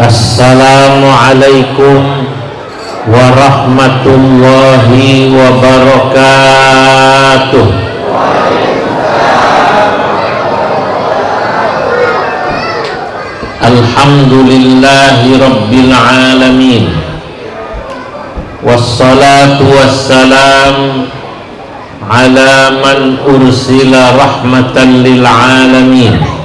Assalamualaikum warahmatullahi wabarakatuh. Alhamdulillahi rabbil alamin, wassalatu wassalam ala man ursila rahmatan lil alamin,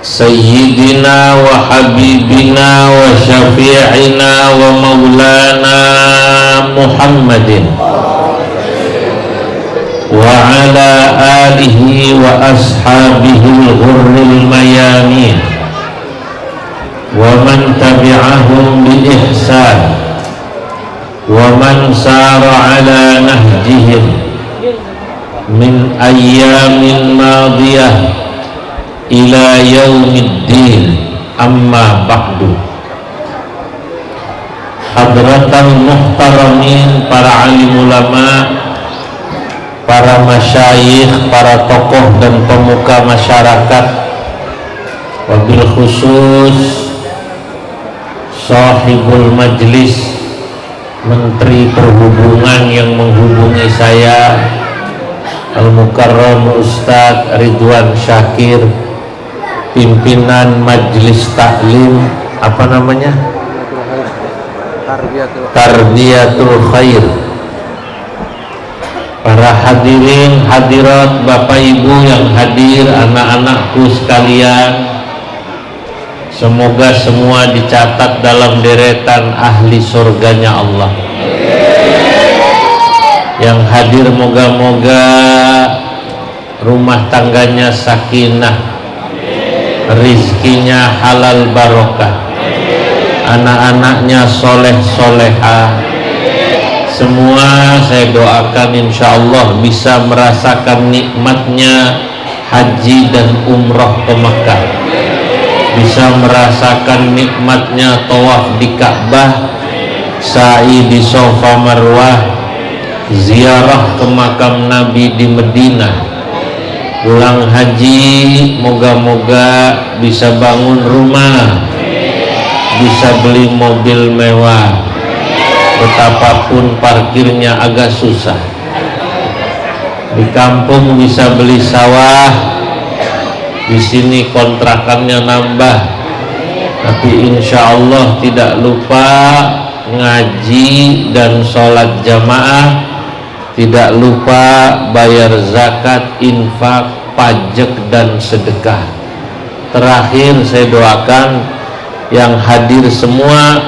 Sayyidina wa habibina wa syafi'ina wa maulana Muhammadin wa ala alihi wa ashabihi al-ghurril mayamin wa man tabi'ahum bi ihsan wa man sara ala nahjihim min ayyamin madiyah ila yaumiddin, amma ba'du. Hadratal muhtaramin, para alim ulama, para masyayikh, para tokoh dan pemuka masyarakat, wabil khusus sahibul majlis, Menteri Perhubungan yang menghubungi saya, Al-Mukarram Ustadz Ridwan Syakir, pimpinan Majelis Taklim, apa namanya? Tarbiyatul Khair. Para hadirin hadirat, Bapak Ibu yang hadir, anak-anakku sekalian, semoga semua dicatat dalam deretan ahli surganya Allah. Yang hadir moga-moga rumah tangganya sakinah, rizkinya halal barokah, anak-anaknya soleh solehah. Semua saya doakan insya Allah bisa merasakan nikmatnya haji dan umroh ke Makkah, bisa merasakan nikmatnya tawaf di Ka'bah, sa'i di Safa Marwah, ziarah ke makam Nabi di Madinah. Pulang haji moga-moga bisa bangun rumah, bisa beli mobil mewah, betapapun parkirnya agak susah. Di kampung bisa beli sawah, di sini kontrakannya nambah, tapi insya Allah tidak lupa ngaji dan sholat jamaah, tidak lupa bayar zakat, infak, pajak dan sedekah. Terakhir saya doakan yang hadir semua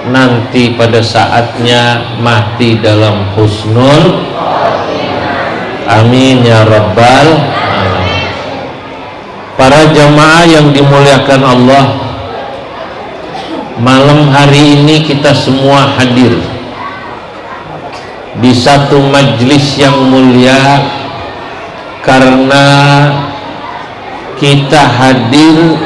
nanti pada saatnya mati dalam husnul, amin ya rabbal alamin. Para jamaah yang dimuliakan Allah, malam hari ini kita semua hadir di satu majlis yang mulia karena kita hadir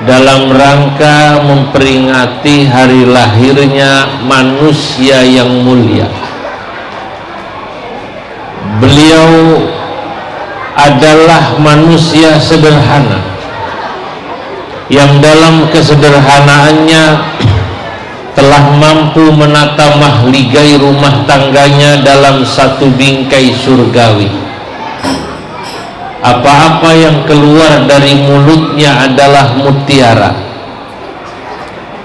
dalam rangka memperingati hari lahirnya manusia yang mulia. Beliau adalah manusia sederhana yang dalam kesederhanaannya telah mampu menata mahligai rumah tangganya dalam satu bingkai surgawi. Apa-apa yang keluar dari mulutnya adalah mutiara.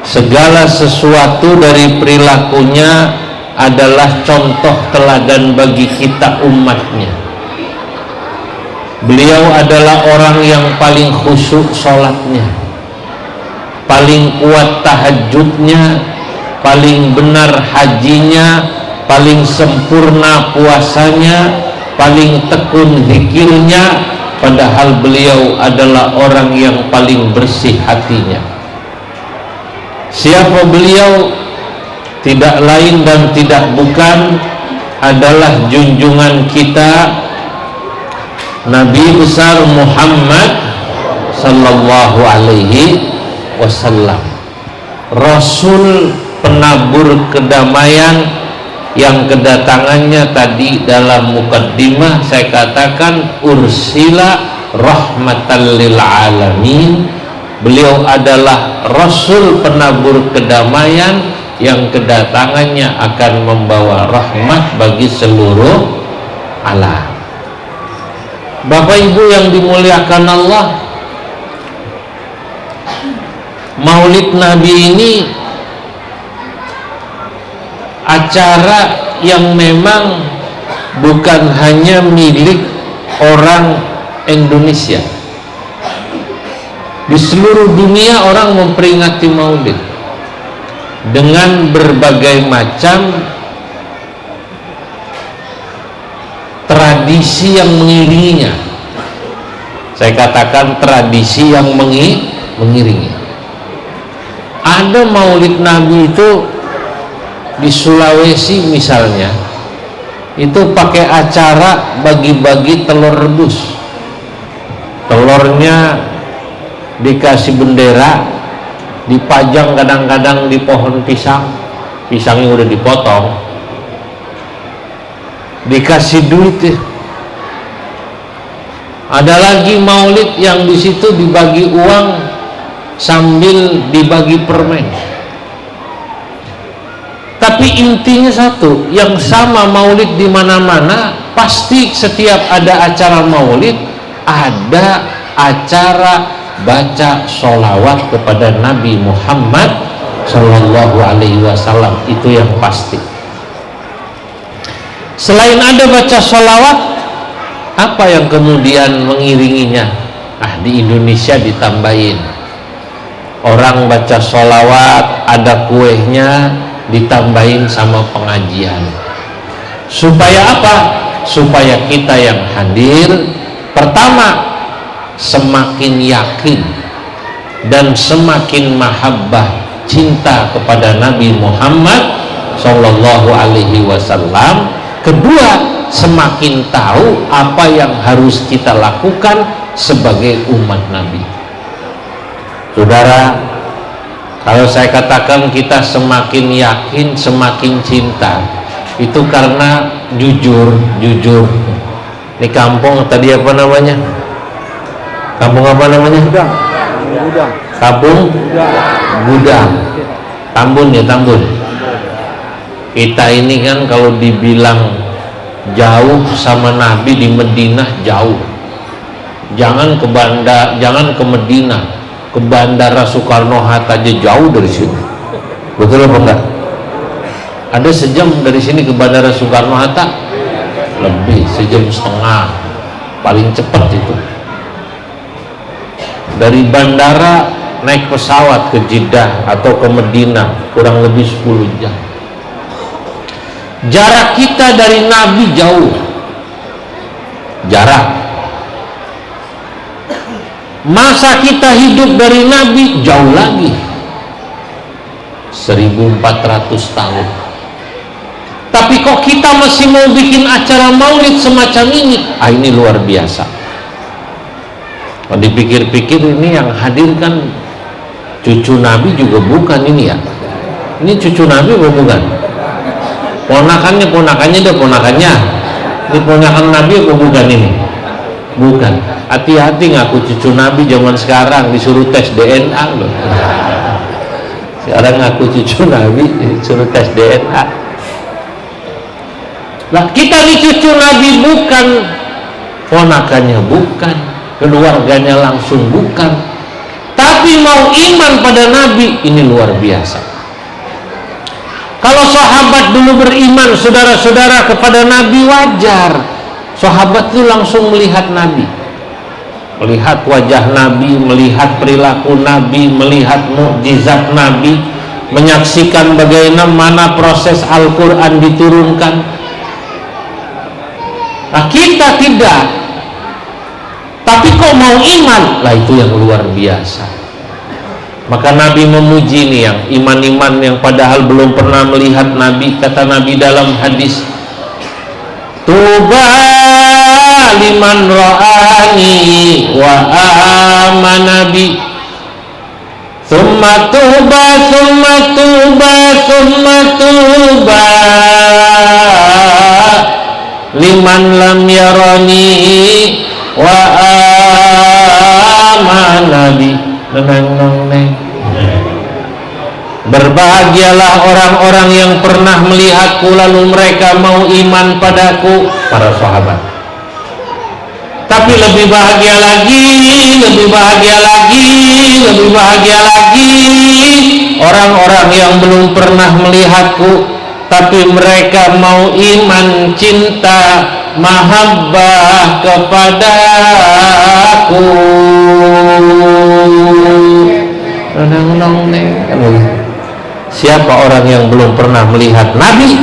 Segala sesuatu dari perilakunya adalah contoh teladan bagi kita umatnya. Beliau adalah orang yang paling khusyuk sholatnya, paling kuat tahajudnya, paling benar hajinya, paling sempurna puasanya, paling tekun zikirnya, padahal beliau adalah orang yang paling bersih hatinya. Siapa beliau? Tidak lain dan tidak bukan adalah junjungan kita Nabi besar Muhammad sallallahu alaihi wasallam, Rasul penabur kedamaian yang kedatangannya tadi dalam mukaddimah saya katakan ursila rahmatan lil alamin Beliau adalah Rasul penabur kedamaian yang kedatangannya akan membawa rahmat bagi seluruh alam. Bapak Ibu yang dimuliakan Allah, Maulid Nabi ini acara yang memang bukan hanya milik orang Indonesia. Di seluruh dunia orang memperingati Maulid dengan berbagai macam tradisi yang mengiringinya. Saya katakan tradisi yang mengiringi. Ada Maulid Nabi itu di Sulawesi misalnya, itu pakai acara bagi-bagi telur rebus. Telurnya dikasih bendera, dipajang kadang-kadang di pohon pisang, pisangnya udah dipotong, dikasih duit. Ada lagi Maulid yang di situ dibagi uang sambil dibagi permen. Tapi intinya satu, yang sama Maulid di mana-mana, pasti setiap ada acara Maulid ada acara baca sholawat kepada Nabi Muhammad Sallallahu Alaihi Wasallam, itu yang pasti. Selain ada baca sholawat, apa yang kemudian mengiringinya? Di Indonesia ditambahin, orang baca sholawat ada kuehnya, ditambahin sama pengajian. Supaya apa? Supaya kita yang hadir, pertama, semakin yakin dan semakin mahabbah cinta kepada Nabi Muhammad Sallallahu Alaihi Wasallam. Kedua, semakin tahu apa yang harus kita lakukan sebagai umat Nabi. Saudara, kalau saya katakan kita semakin yakin, semakin cinta, itu karena jujur. Di kampung tadi apa namanya? Kampung apa namanya? Gudang. Kampung Gudang. Tambun ya, Tambun. Kita ini kan kalau dibilang jauh sama Nabi di Madinah jauh. Jangan ke Madinah, ke Bandara Soekarno-Hatta aja jauh dari sini. Betul apa enggak? Ada sejam dari sini ke Bandara Soekarno-Hatta? Lebih, sejam setengah. Paling cepat itu. Dari bandara naik pesawat ke Jeddah atau ke Madinah kurang lebih 10 jam. Jarak kita dari Nabi jauh. Jarak. Masa kita hidup dari Nabi jauh lagi. 1400 tahun. Tapi kok kita masih mau bikin acara Maulid semacam ini? Ini luar biasa. Kalau dipikir-pikir, ini yang hadir kan cucu Nabi juga bukan ini ya. Ini cucu Nabi apa bukan? Ponakannya dia ponakannya. Ini ponakan Nabi apa bukan ini? Bukan. Hati-hati ngaku cucu Nabi zaman sekarang, disuruh tes DNA loh. Sekarang ngaku cucu Nabi disuruh tes DNA. Nah, kita ini cucu Nabi bukan, ponakannya bukan, keluarganya langsung bukan, tapi mau iman pada Nabi, ini luar biasa. Kalau sahabat dulu beriman, saudara-saudara, kepada Nabi, wajar. Sahabat itu langsung melihat Nabi, melihat wajah Nabi, melihat perilaku Nabi, melihat mukjizat Nabi, menyaksikan bagaimana proses Al-Quran diturunkan. Nah, kita tidak. Tapi kok mau iman? Lah, itu yang luar biasa. Maka Nabi memuji nih yang iman-iman yang padahal belum pernah melihat Nabi. Kata Nabi dalam hadis, tuba liman ra'ani wa amana bi, summa tuba liman lam yarani wa amana bi. Neng. Berbahagialah orang-orang yang pernah melihatku lalu mereka mau iman padaku, para sahabat. Tapi lebih bahagia lagi orang-orang yang belum pernah melihatku tapi mereka mau iman, cinta, mahabbah kepadaku. Siapa orang yang belum pernah melihat Nabi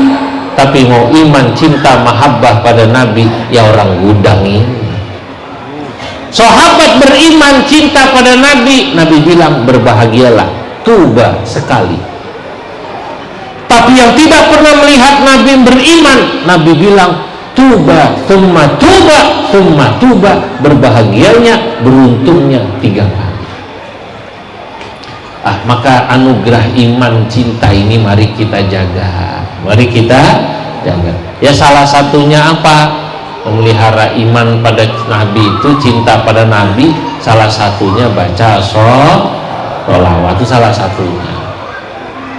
tapi mau iman, cinta, mahabbah pada Nabi? Ya orang gudang ini. Sahabat beriman, cinta pada Nabi. Nabi bilang berbahagialah, tuba sekali. Tapi yang tidak pernah melihat Nabi beriman, Nabi bilang tuba, thumma tuba, berbahagianya, beruntungnya 3 kali. Maka anugerah iman, cinta ini mari kita jaga. Ya salah satunya apa? Memelihara iman pada Nabi itu, cinta pada Nabi, salah satunya baca sholawat, itu salah satunya.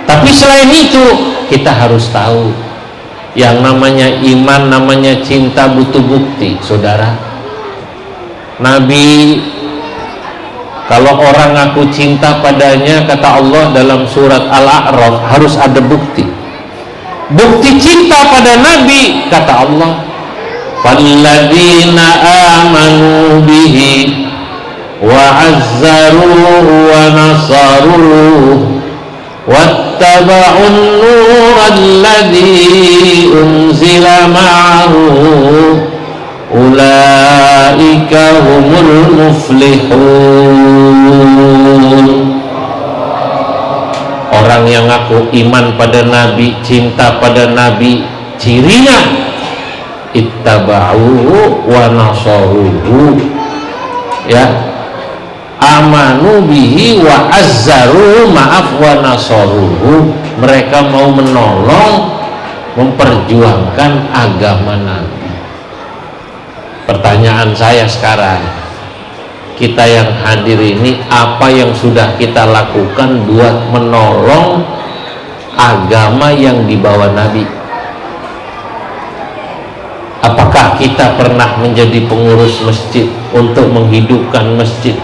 Tapi selain itu kita harus tahu yang namanya iman, namanya cinta butuh bukti, saudara. Nabi, kalau orang ngaku cinta padanya, kata Allah dalam surat Al-A'raf, harus ada bukti. Bukti cinta pada Nabi, kata Allah, walladzina amanu bihi wa azzaruhu wa nasaruhu wattaba'un nuralladzi unzila ma'ahu ulaika humul muflihun. Orang yang ngaku iman pada Nabi, cinta pada Nabi, cirinya ittaba'uhu wa nasaruhu, ya, amanu bihi wa azzaruhu, maaf, wa nasaruhu, mereka mau menolong, memperjuangkan agama Nabi. Pertanyaan saya sekarang, kita yang hadir ini, apa yang sudah kita lakukan buat menolong agama yang dibawa Nabi? Apakah kita pernah menjadi pengurus masjid untuk menghidupkan masjid?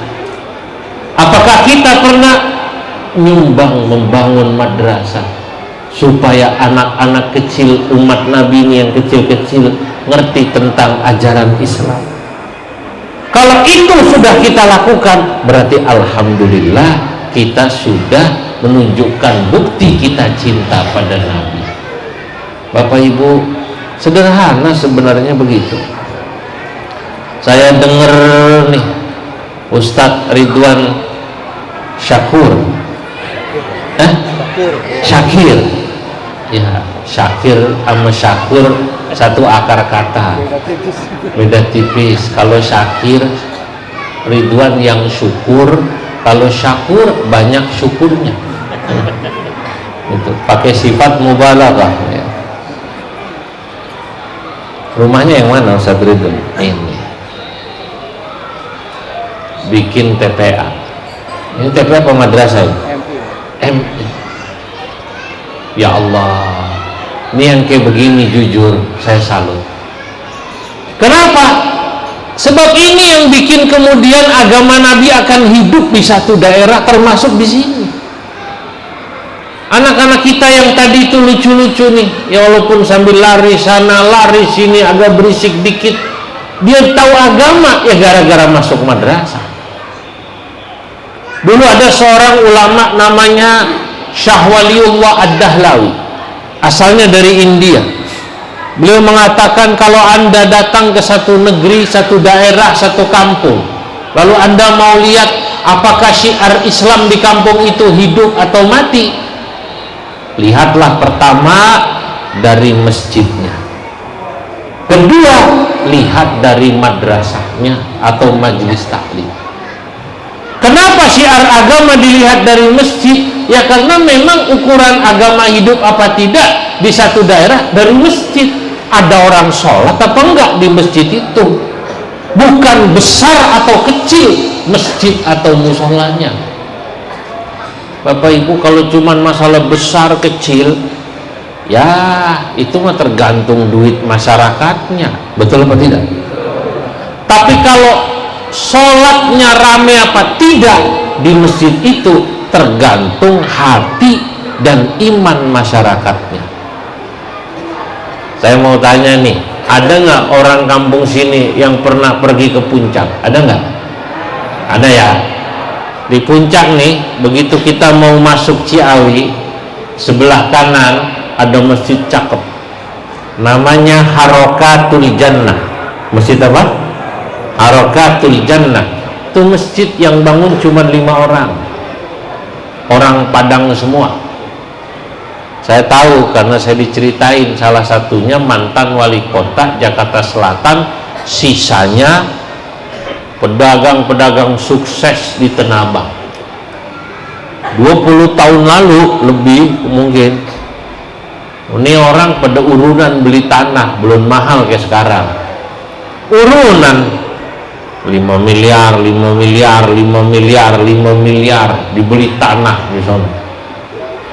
Apakah kita pernah nyumbang membangun madrasah supaya anak-anak kecil umat Nabi ini yang kecil-kecil ngerti tentang ajaran Islam? Kalau itu sudah kita lakukan, berarti alhamdulillah kita sudah menunjukkan bukti kita cinta pada Nabi. Bapak Ibu, sederhana sebenarnya begitu. Saya dengar nih Ustadz Ridwan Syakir, ya, Syakir sama Syakur satu akar kata, beda tipis. Kalau Syakir, Ridwan yang syukur, kalau Syakur banyak syukurnya. Itu pakai sifat mubalaghah, ya. Rumahnya yang mana Ustaz Ridwan? Ini bikin TPA. Ini TPA apa madrasah? MI. Ya Allah, ini yang kayak begini jujur saya salut. Kenapa? Sebab ini yang bikin kemudian agama Nabi akan hidup di satu daerah, termasuk di sini. Anak-anak kita yang tadi itu lucu-lucu nih, ya walaupun sambil lari sana lari sini agak berisik dikit, dia tahu agama ya gara-gara masuk madrasah. Dulu ada seorang ulama namanya Syah Waliullah Ad-Dahlawi, asalnya dari India. Beliau mengatakan kalau Anda datang ke satu negeri, satu daerah, satu kampung, lalu Anda mau lihat apakah syiar Islam di kampung itu hidup atau mati, lihatlah pertama dari masjidnya, kedua lihat dari madrasahnya atau majelis taklim. Kenapa syiar agama dilihat dari masjid? Ya karena memang ukuran agama hidup apa tidak di satu daerah dari masjid. Ada orang sholat apa enggak di masjid itu, bukan besar atau kecil masjid atau musolanya. Bapak Ibu, kalau cuman masalah besar kecil, ya itu mah tergantung duit masyarakatnya, betul apa tidak? Tapi kalau sholatnya rame apa tidak di masjid itu tergantung hati dan iman masyarakatnya. Saya mau tanya nih, ada nggak orang kampung sini yang pernah pergi ke puncak? Ada nggak? Ada ya. Di puncak nih, begitu kita mau masuk Ciawi, sebelah kanan ada masjid cakep, namanya Harokatul Jannah. Masjid apa? Harokatul Jannah. Itu masjid yang bangun cuma 5 orang Padang semua. Saya tahu karena saya diceritain, salah satunya mantan wali kota Jakarta Selatan, sisanya pedagang-pedagang sukses di Tanah Abang. 20 tahun lalu lebih mungkin, ini orang pada urunan beli tanah, belum mahal kayak sekarang. Urunan 5 miliar, 5 miliar, 5 miliar, 5 miliar dibeli tanah di sana.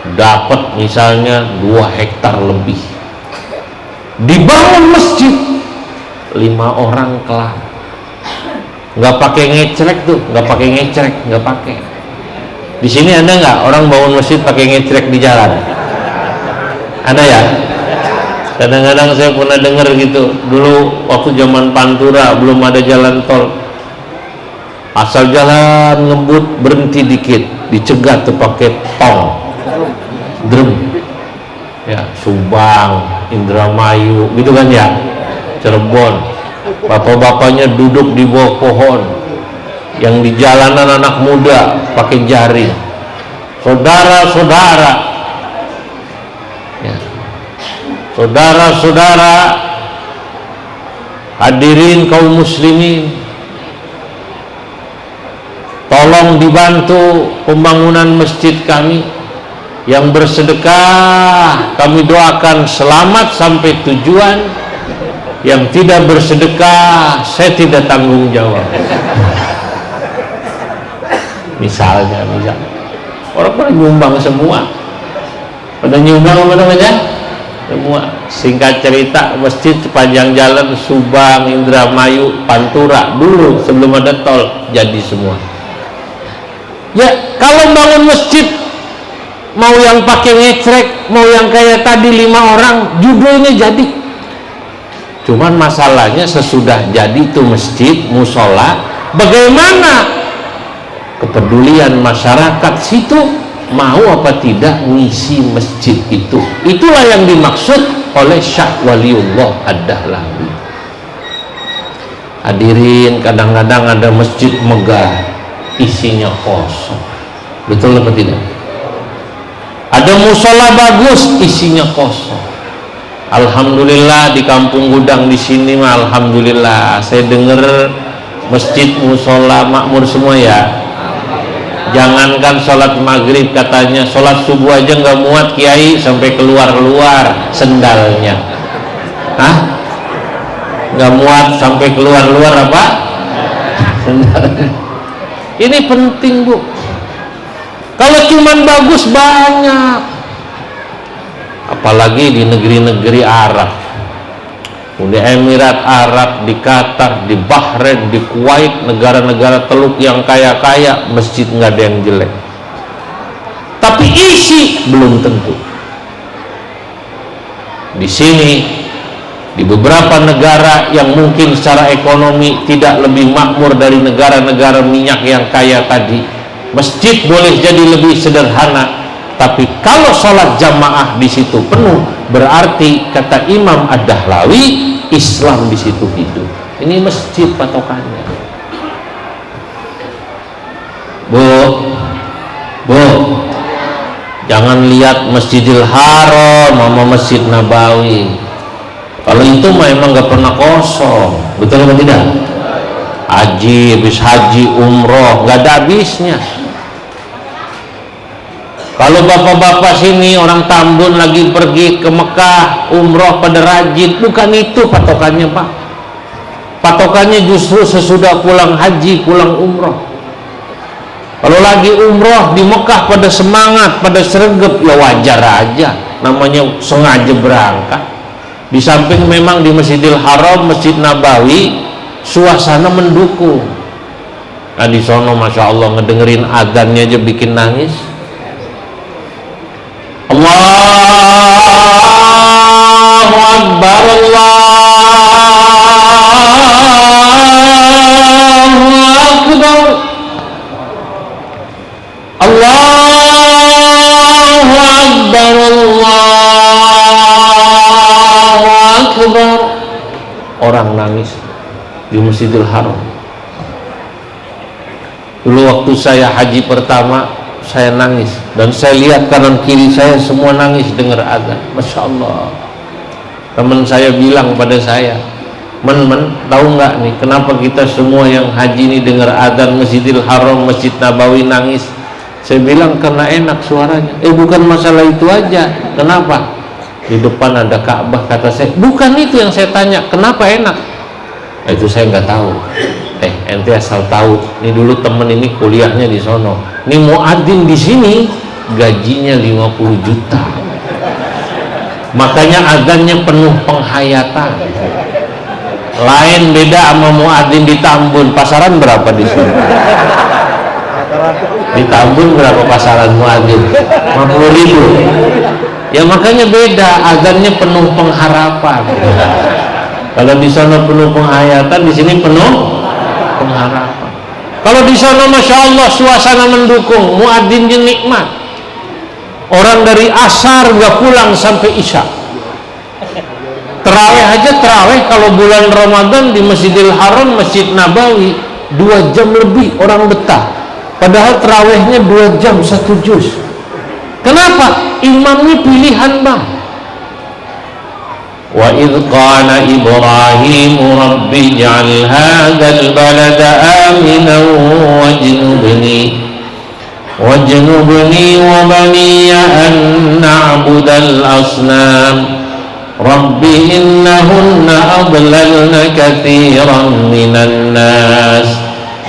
Dapat misalnya 2 hektar lebih. Dibangun masjid, 5 orang kelar. Nggak pakai ngecrek tuh, nggak pakai ngecrek, nggak pakai. Di sini ada nggak orang bangun masjid pakai ngecrek di jalan? Ada ya? Kadang-kadang saya pernah dengar gitu, dulu waktu zaman Pantura belum ada jalan tol, asal jalan ngebut berhenti dikit, dicegat tuh pakai tong, drum, ya Subang, Indramayu, gitu kan ya, Cirebon, bapak-bapaknya duduk di bawah pohon, yang di jalanan anak muda pakai jaring. Saudara-saudara, ya. Saudara-saudara, hadirin kaum muslimin, tolong dibantu pembangunan masjid kami. Yang bersedekah kami doakan selamat sampai tujuan, yang tidak bersedekah saya tidak tanggung jawab. Misalnya orang pada nyumbang semua, pada nyumbang apa namanya semua. Singkat cerita, masjid sepanjang jalan Subang, Indramayu, Pantura dulu sebelum ada tol jadi semua. Ya kalau bangun masjid, mau yang pakai ngecrek, mau yang kayak tadi 5 orang, judulnya jadi. Cuman masalahnya sesudah jadi itu masjid, musola, bagaimana kepedulian masyarakat situ, mau apa tidak ngisi masjid itu. Itulah yang dimaksud oleh Syekh Waliullah Ad-Dahlawi. Hadirin, kadang-kadang ada masjid megah isinya kosong, betul apa tidak? Ada musola bagus isinya kosong. Alhamdulillah di Kampung Gudang di sini mah alhamdulillah, saya dengar masjid musola makmur semua ya. Jangankan sholat maghrib, katanya sholat subuh aja nggak muat kiai, sampai keluar-luar sendalnya. Hah? Nggak muat sampai keluar-luar apa? Sendalnya. Ini penting Bu. Kalau cuman bagus banyak, apalagi di negeri-negeri Arab, di Emirat Arab, di Qatar, di Bahrain, di Kuwait, negara-negara teluk yang kaya-kaya, masjid nggak ada yang jelek, tapi isi belum tentu. Di sini, di beberapa negara yang mungkin secara ekonomi tidak lebih makmur dari negara-negara minyak yang kaya tadi, masjid boleh jadi lebih sederhana, tapi kalau sholat jamaah di situ penuh, berarti kata Imam Ad-Dahlawi, Islam di situ hidup. Ini masjid patokannya. Bu, jangan lihat Masjidil Haram sama Masjid Nabawi. Kalau itu mah emang gak pernah kosong, betul atau tidak? Haji, habis haji, umroh, gak ada habisnya. Kalau bapak-bapak sini orang Tambun lagi pergi ke Mekah umroh pada rajin, bukan itu patokannya Pak. Patokannya justru sesudah pulang haji, pulang umroh. Kalau lagi umroh di Mekah pada semangat, pada sregep, ya wajar aja, namanya sengaja berangkat. Di samping memang di Masjidil Haram, Masjid Nabawi suasana mendukung. Nah di sono masya Allah ngedengerin adzannya aja bikin nangis. Allahu Akbar, Allahu Akbar, Allahu Akbar, Allahu Akbar. Orang nangis di Masjidil Haram. Dulu waktu saya haji pertama, saya nangis dan saya lihat kanan kiri saya semua nangis dengar azan. Masya Allah. Teman saya bilang pada saya, men tahu nggak nih kenapa kita semua yang haji ini dengar azan Masjidil Haram, Masjid Nabawi nangis? Saya bilang karena enak suaranya. Bukan masalah itu aja. Kenapa? Di depan ada Ka'bah, kata saya. Bukan itu yang saya tanya. Kenapa enak? Itu saya nggak tahu. Ente asal tahu. Ini dulu temen ini kuliahnya di sono. Ini muadzin di sini gajinya 50 juta. Makanya azannya penuh penghayatan. Lain beda sama muadzin di Tambun. Pasaran berapa di sini? Di Tambun berapa pasaran muadzin? 50.000. Ya makanya beda, azannya penuh pengharapan. Kalau di sana penuh penghayatan, di sini penuh pengharapan. Kalau di sana masya Allah suasana mendukung, muadzinnya nikmat. Orang dari asar gak pulang sampai isya. Terawih aja, terawih kalau bulan Ramadan di Masjidil Haram, Masjid Nabawi 2 jam lebih orang betah. Padahal terawihnya 2 jam 1 juz. Kenapa? Imamnya pilihan bang. Wa idh qala Ibrahim rabbi ij'al hadzal balada aminan wajnubni wa baniya an na'budal asnam rabbi innahunna adlalna katsiran minan nas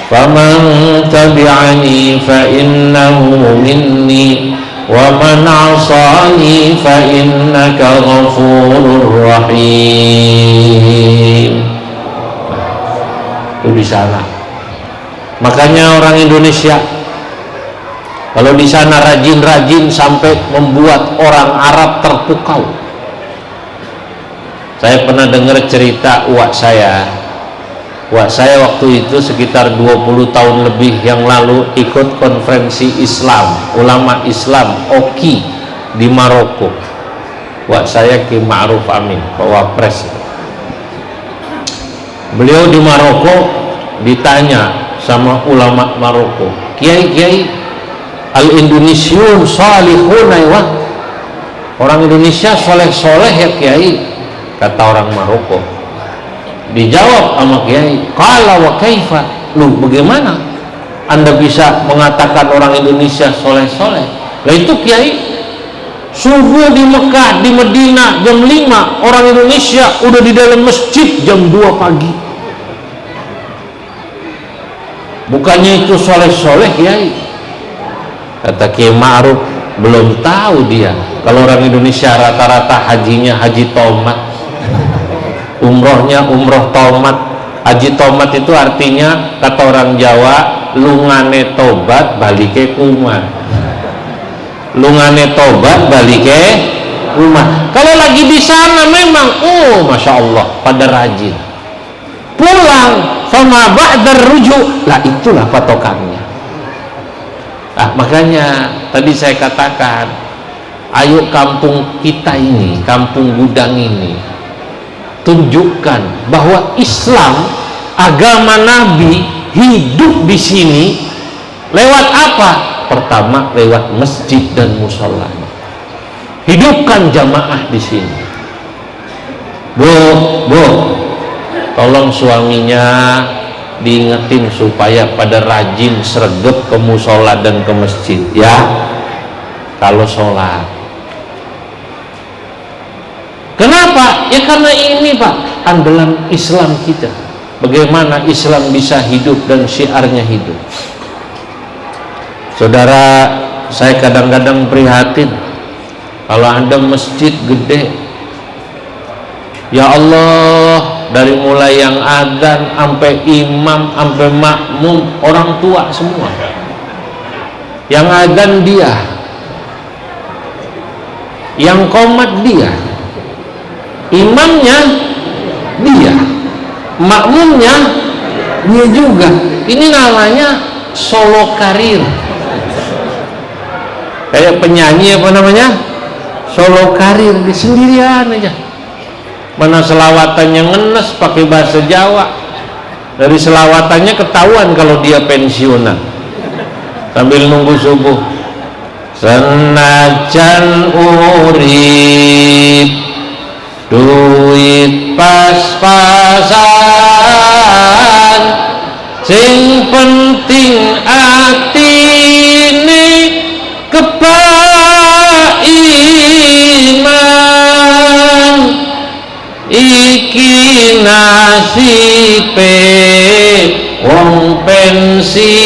faman tabi'ani fa innahu minni wa man 'asani fa innaka ghafurur rahim. Itu di sana. Makanya orang Indonesia kalau di sana rajin-rajin sampai membuat orang Arab terpukau. Saya pernah dengar cerita uak saya. Wah, saya waktu itu sekitar 20 tahun lebih yang lalu ikut konferensi Islam, ulama Islam OKI di Maroko. Wah, saya Ki Ma'ruf Amin, Pak Wapres. Beliau di Maroko ditanya sama ulama Maroko, kiai-kiai al-Indonesiun salihun aywa. Orang Indonesia soleh-soleh ya kiai, kata orang Maroko. Dijawab sama kiai, qala wa kaifa, lu bagaimana Anda bisa mengatakan orang Indonesia soleh-soleh? Lah itu kiai, subuh di Mekah, di Medina jam 5, orang Indonesia udah di dalam masjid jam 2 pagi. Bukannya itu soleh-soleh kiai? Kata Kiai Ma'ruf, belum tahu dia kalau orang Indonesia rata-rata hajinya haji tomat, umrohnya umroh tomat. Haji tomat itu artinya kata orang Jawa, lungane tobat balike kumat. Lungane tobat balike kumat. Kalau lagi di sana memang masya Allah pada rajin. Pulang fama ba'dar rujuk, lah itulah patokannya. Makanya tadi saya katakan, ayo kampung kita ini, kampung Gudang ini, tunjukkan bahwa Islam, agama Nabi hidup di sini lewat apa? Pertama lewat masjid dan musola. Hidupkan jamaah di sini. Bu, tolong suaminya diingetin supaya pada rajin sregep ke musola dan ke masjid ya kalau sholat. Kenapa? Ya karena ini Pak, andalan Islam kita. Bagaimana Islam bisa hidup dan syiarnya hidup. Saudara, saya kadang-kadang prihatin kalau ada masjid gede, ya Allah, dari mulai yang adzan sampai imam sampai makmum orang tua semua. Yang adzan dia, yang qomat dia, imamnya dia, makmumnya dia juga. Ini namanya solo karir. Kayak penyanyi apa namanya? Solo karir, di sendirian aja. Mana selawatannya ngenes pakai bahasa Jawa. Dari selawatannya ketahuan kalau dia pensiunan. Sambil nunggu subuh. Senajan urip duit pas-pasan, sing penting atine kepaiman, iki nasibe wong pensiunan,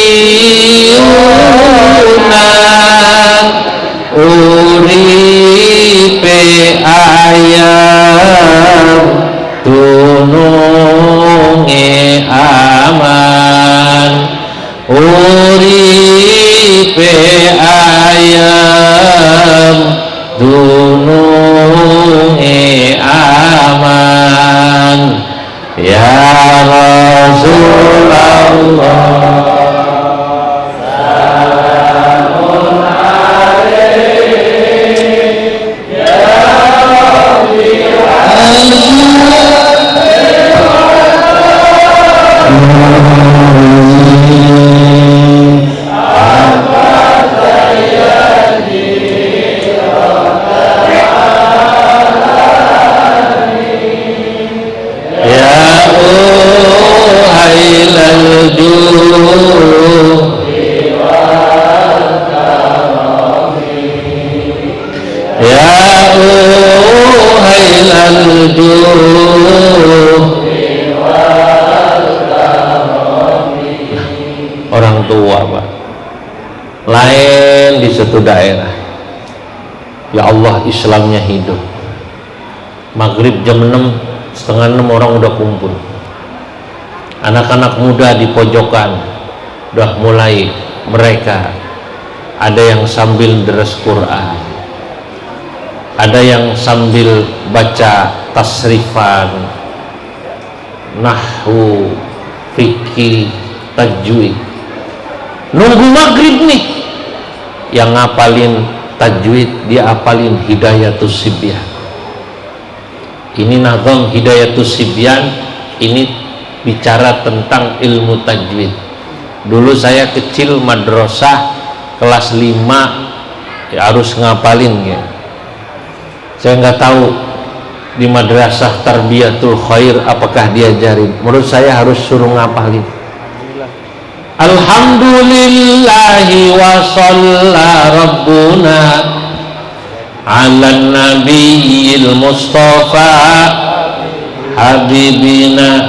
uripe ayam dununge aman, uripe ayam dununge aman, ya Rasulullah. Orang tua, Pak, lain di suatu daerah, ya Allah, Islamnya hidup. Maghrib jam 6, setengah 6 orang udah kumpul. Anak-anak muda di pojokan udah mulai, mereka ada yang sambil deres Quran, ada yang sambil baca tasrifan, nahwu, fikih, tajwid. Nunggu maghrib nih, yang ngapalin tajwid dia apalin Hidayatus Sibyan. Ini nazam Hidayatus Sibyan, ini bicara tentang ilmu tajwid. Dulu saya kecil madrasah kelas 5 ya, harus ngapalin ya. Saya nggak tahu di madrasah Tarbiyatul Khair apakah diajarin. Menurut saya harus suruh ngapalin. Alhamdulillahi wa shalla rabbuna ala nabiyil mustafa habibina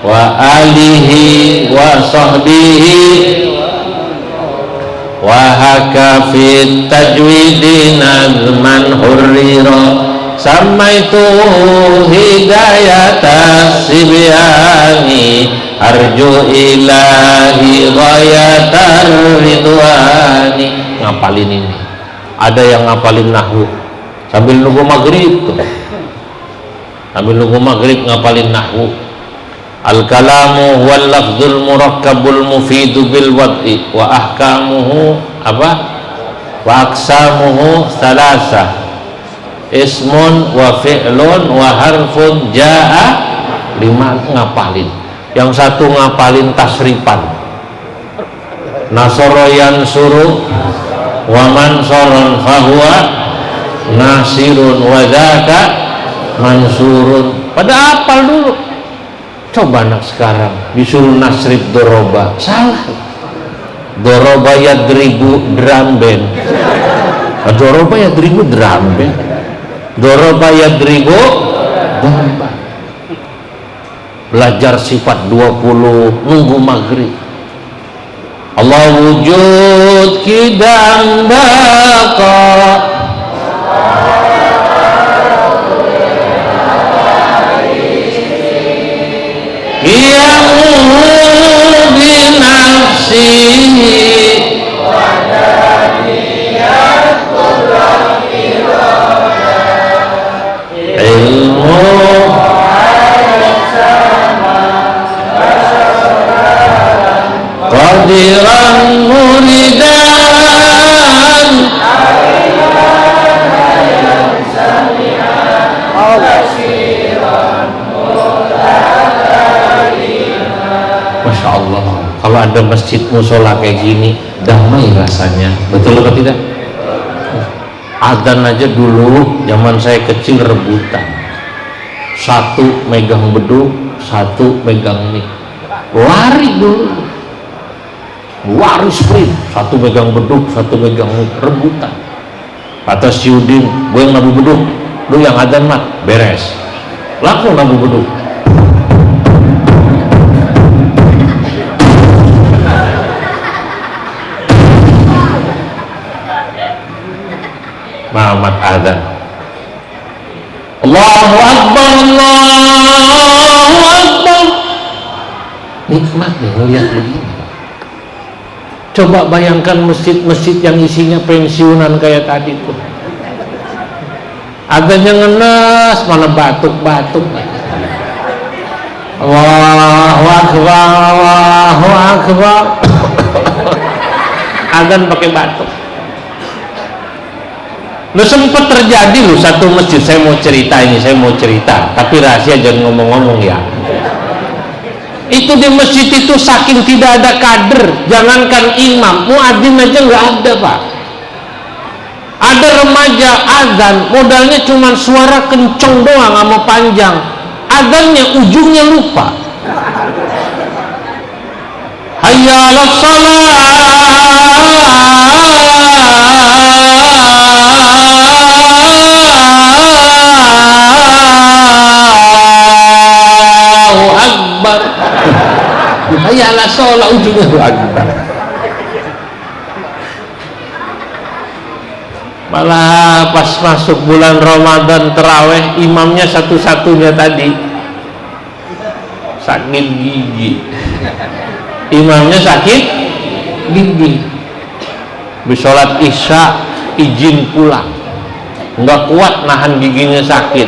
wa alihi wa sahbihi wa haka fit tajwidi nazman hurrira samaitu hidayatas sibyani arju ilahi ghayatar ridwani. Ngapalin ini, ada yang ngapalin nahwu sambil nunggu maghrib tuh, sambil nunggu maghrib ngapalin nahwu. Al kalamu wal lafzul murakkabul mufidu bil wad'i wa ahkamuhu apa wa aqsamuhu salasah ismun wa fi'lun wa harfun jaa, 5 ngapalin. Yang satu ngapalin tasrifan, nasoro yansuru wa mansoron fahuwa nasirun wa dzaka mansurun. Pada apal dulu. Coba anak sekarang disuruh nasrif doroba, salah. Doroba yadribu drum band, doroba yadribu drum band, doroba yadribu domba. Belajar sifat 20, nunggu maghrib. Allah wujud kidam baqa yamu binafsihi ilmu qadiran muridan Masya Allah, kalau ada masjid musola kayak gini damai rasanya, betul atau tidak? Adzan aja dulu zaman saya kecil rebutan, satu megang beduk, satu megang mic, lari dulu, lari sprint, satu megang beduk, satu megang mic, rebutan. Kata si Udin, gue yang nabu beduk, lu yang adzan mat, beres, langsung nabu beduk. Muhammad adzan, Allahu Akbar, Allahu Akbar. Nikmat nih ngeliat begini. Coba bayangkan masjid-masjid yang isinya pensiunan kayak tadi tuh, adzannya ngenes, mana batuk-batuk. Allahu Akbar, Allahu Akbar. Adzan pakai batuk. Lu sempat terjadi lu satu masjid, saya mau cerita, tapi rahasia, jangan ngomong-ngomong ya. Itu di masjid itu saking tidak ada kader, jangankan imam, muadzin aja nggak ada pak. Ada remaja adzan, modalnya cuma suara kenceng doang sama panjang, adzannya ujungnya lupa. Hayya 'alas shalah, ayalah sholat ujungnya Akbar. Malah pas masuk bulan Ramadan terawih, imamnya satu-satunya tadi sakit gigi. Imamnya sakit gigi. Habis sholat isya izin pulang, nggak kuat nahan giginya sakit.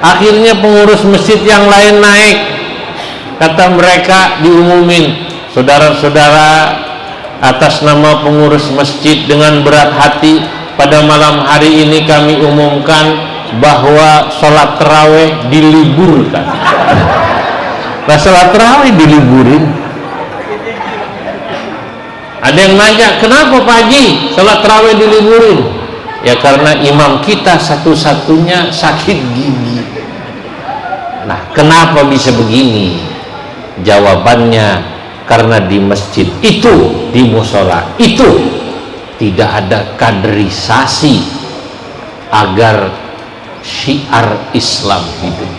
Akhirnya pengurus masjid yang lain naik. Kata mereka, diumumin, saudara-saudara, atas nama pengurus masjid dengan berat hati, pada malam hari ini kami umumkan bahwa sholat tarawih diliburkan. Nah, sholat tarawih diliburin. Ada yang nanya, kenapa Pak Haji sholat tarawih diliburin? Ya karena imam kita satu-satunya sakit gigi. Nah, kenapa bisa begini? Jawabannya karena di masjid itu, di musola itu tidak ada kaderisasi agar syiar Islam hidup.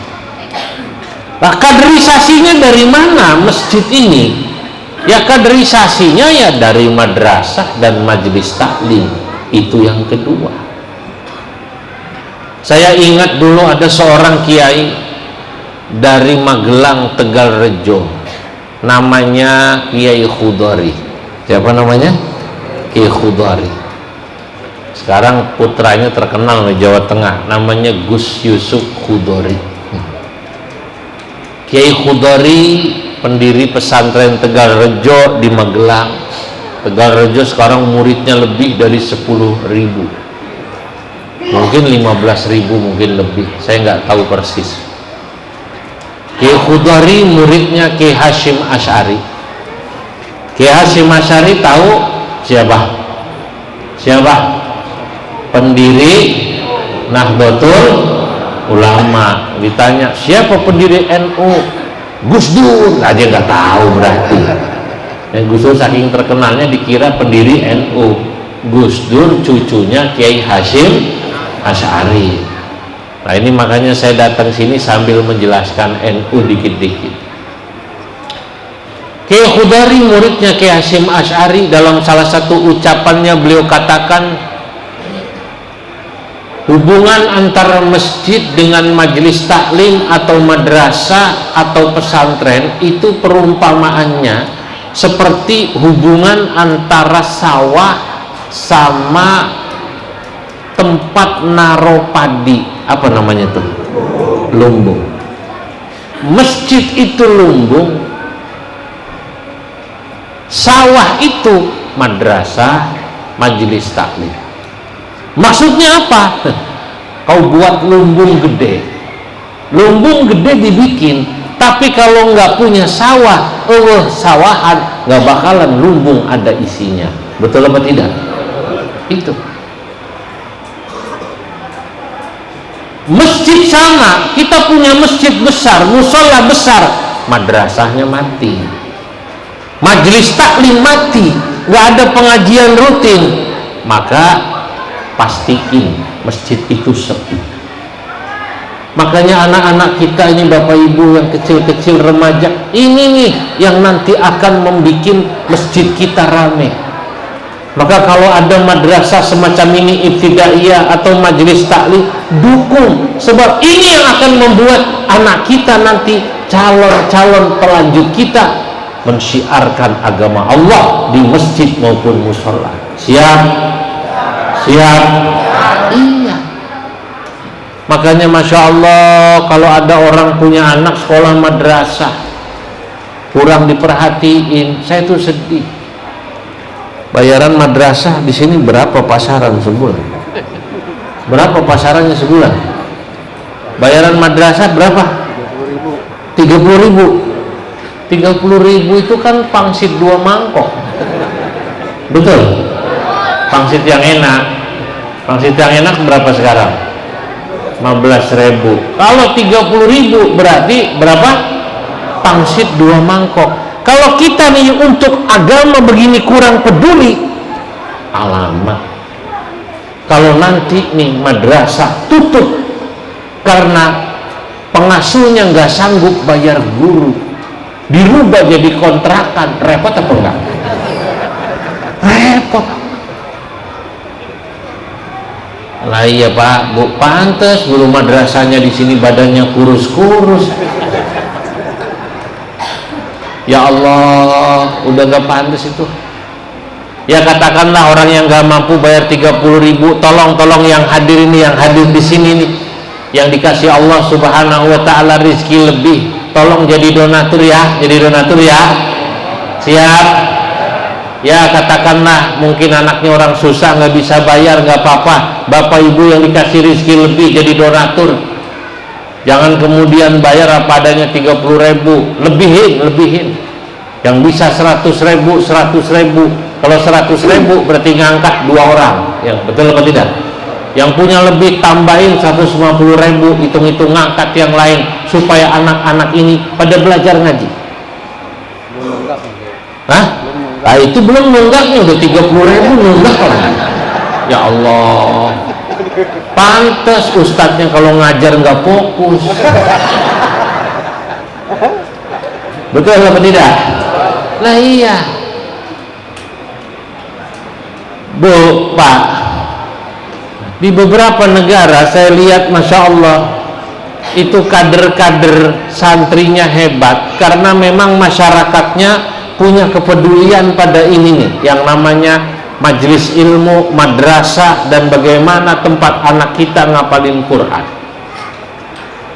Nah, kaderisasinya dari mana masjid ini? Ya kaderisasinya ya dari madrasah dan majelis taklim. Itu yang kedua. Saya ingat dulu ada seorang kiai dari Magelang, Tegalrejo, namanya Kiai Khudari. Siapa namanya? Kiai Khudari. Sekarang putranya terkenal di Jawa Tengah, namanya Gus Yusuf Khudari. Kiai Khudari pendiri pesantren Tegalrejo di Magelang. Tegalrejo sekarang muridnya lebih dari 10.000, mungkin 15.000, mungkin lebih, saya nggak tahu persis. Kiai Khudari muridnya Kiai Hashim Asy'ari. Kiai Hashim Asy'ari tahu siapa? Siapa? Pendiri Nahdlatul Ulama. Ditanya, siapa pendiri NU? Gus Dur. Aja nggak tahu berarti. Dan Gus Dur saking terkenalnya dikira pendiri NU. Gus Dur cucunya Kiai Hashim Asy'ari. Nah, ini makanya saya datang sini sambil menjelaskan NU dikit-dikit. Kiai Khudari muridnya Kiai Hasyim Asy'ari, dalam salah satu ucapannya beliau katakan, hubungan antara masjid dengan majelis taklim atau madrasah atau pesantren itu perumpamaannya seperti hubungan antara sawah sama tempat naro padi, apa namanya tuh, lumbung. Masjid itu lumbung, sawah itu madrasah, majelis taklim. Maksudnya apa? Kau buat lumbung gede dibikin, tapi kalau nggak punya sawah, sawahan nggak bakalan lumbung ada isinya. Betul apa tidak? Itu masjid sama, kita punya masjid besar, musola besar, madrasahnya mati, majelis taklim mati, nggak ada pengajian rutin, maka pastiin masjid itu sepi. Makanya anak-anak kita ini, bapak ibu yang kecil-kecil, remaja, ini nih yang nanti akan membuat masjid kita rame. Maka kalau ada madrasah semacam ini, ibtidaiyah atau majelis taklim, dukung, sebab ini yang akan membuat anak kita nanti, calon-calon pelanjut kita, mensyiarkan agama Allah di masjid maupun musola. Siap? Siap? Iya. Makanya Masya Allah, kalau ada orang punya anak sekolah madrasah kurang diperhatiin, saya tuh sedih. Bayaran madrasah di sini berapa pasaran sebulan? Berapa pasarannya sebulan? Bayaran madrasah berapa? 30.000. 30.000 itu kan pangsit 2 mangkok. Betul? Pangsit yang enak. Pangsit yang enak berapa sekarang? 15.000. Kalau 30.000 berarti berapa? Pangsit 2 mangkok. Kalau kita nih untuk agama begini kurang peduli, alamat. Kalau nanti nih madrasah tutup karena pengasuhnya nggak sanggup bayar guru, dirubah jadi kontrakan, repot apa enggak? Repot. Lah iya Pak, Bu, pantes guru madrasahnya di sini badannya kurus-kurus. Ya Allah, udah gak pantas itu. Ya katakanlah orang yang gak mampu bayar 30.000, tolong yang hadir ini, yang hadir di sini nih, yang dikasih Allah Subhanahu wa taala rezeki lebih, tolong jadi donatur ya, Siap? Ya katakanlah mungkin anaknya orang susah nggak bisa bayar, nggak apa-apa, bapak ibu yang dikasih rezeki lebih jadi donatur. Jangan kemudian bayar apa adanya 30.000, lebihin. Yang bisa 100.000. Kalau 100.000 berarti ngangkat 2 orang. Yang betul apa tidak? Yang punya lebih tambahin 150.000, hitung-hitung ngangkat yang lain supaya anak-anak ini pada belajar ngaji. Hah? Nah itu belum nunggaknya, udah 30.000 nunggak kan? Ya Allah. Pantes ustadznya kalau ngajar nggak fokus. Betul apa tidak? Nah iya Bu, Pak, di beberapa negara saya lihat Masya Allah itu kader-kader santrinya hebat, karena memang masyarakatnya punya kepedulian pada ini nih, yang namanya majelis ilmu, madrasah, dan bagaimana tempat anak kita ngapalin Quran.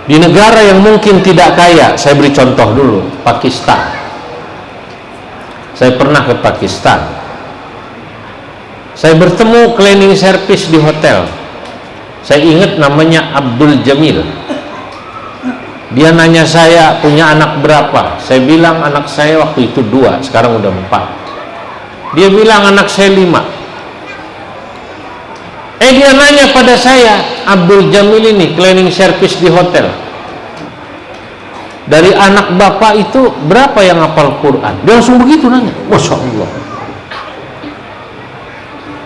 Di negara yang mungkin tidak kaya, saya beri contoh dulu, Pakistan. Saya pernah ke Pakistan. Saya bertemu cleaning service di hotel. Saya ingat namanya Abdul Jamil. Dia nanya saya punya anak berapa. Saya bilang anak saya waktu itu 2, sekarang udah 4. Dia bilang anak saya 5. Dia nanya pada saya, Abdul Jamil ini cleaning service di hotel, dari anak bapak itu berapa yang hafal Quran? Dia langsung begitu nanya. Masya Allah.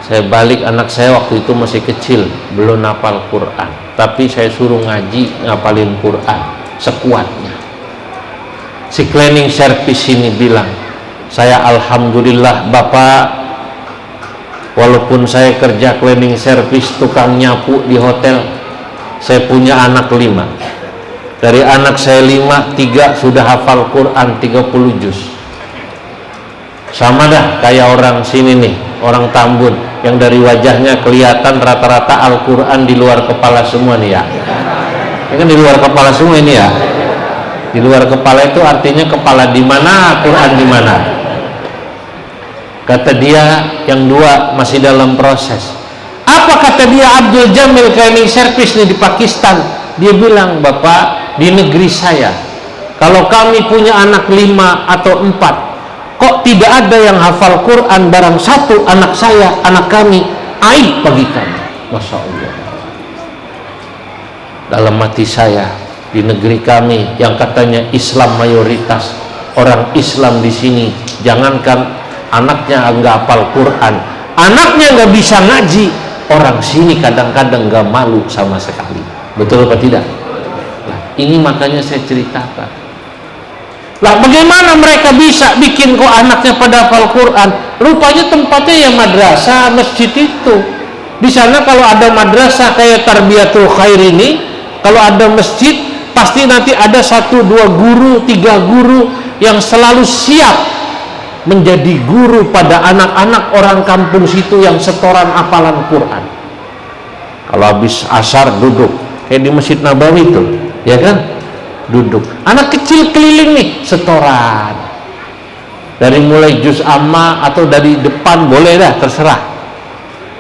Saya balik, anak saya waktu itu masih kecil, belum hafal Quran, tapi saya suruh ngaji, ngapalin Quran sekuatnya. Si cleaning service ini bilang, Saya alhamdulillah Bapak, walaupun saya kerja cleaning service, tukang nyapu di hotel, saya punya anak 5. Dari anak saya 5, 3 sudah hafal Quran 30 juz. Sama dah kayak orang sini nih, orang Tambun, yang dari wajahnya kelihatan rata-rata Al-Quran di luar kepala semua nih ya. Ini kan di luar kepala semua ini ya. Di luar kepala itu artinya kepala di mana, Quran di mana. Kata dia yang 2 masih dalam proses. Apa kata dia? Abdul Jamil cleaning service nih di Pakistan. Dia bilang, Bapak, di negeri saya kalau kami punya anak 5 atau 4, kok tidak ada yang hafal Quran, barang satu anak saya, anak kami, aib bagi kami. Masya Allah. Dalam hati saya, di negeri kami yang katanya Islam mayoritas, orang Islam di sini, jangankan anaknya nggak hafal Quran, anaknya nggak bisa ngaji, orang sini kadang-kadang nggak malu sama sekali. Betul apa tidak? Nah, ini makanya saya ceritakan. Lah bagaimana mereka bisa bikin kok anaknya pada hafal Quran? Rupanya tempatnya ya madrasah, masjid itu. Di sana kalau ada madrasah kayak Tarbiyatul Khair ini, kalau ada masjid pasti nanti ada 1, 2 guru, 3 guru yang selalu siap menjadi guru pada anak-anak orang kampung situ yang setoran hafalan Quran. Kalau habis asar duduk kayak di Masjid Nabawi itu, ya kan? Duduk. Anak kecil keliling nih setoran. Dari mulai juz amma atau dari depan boleh dah, terserah.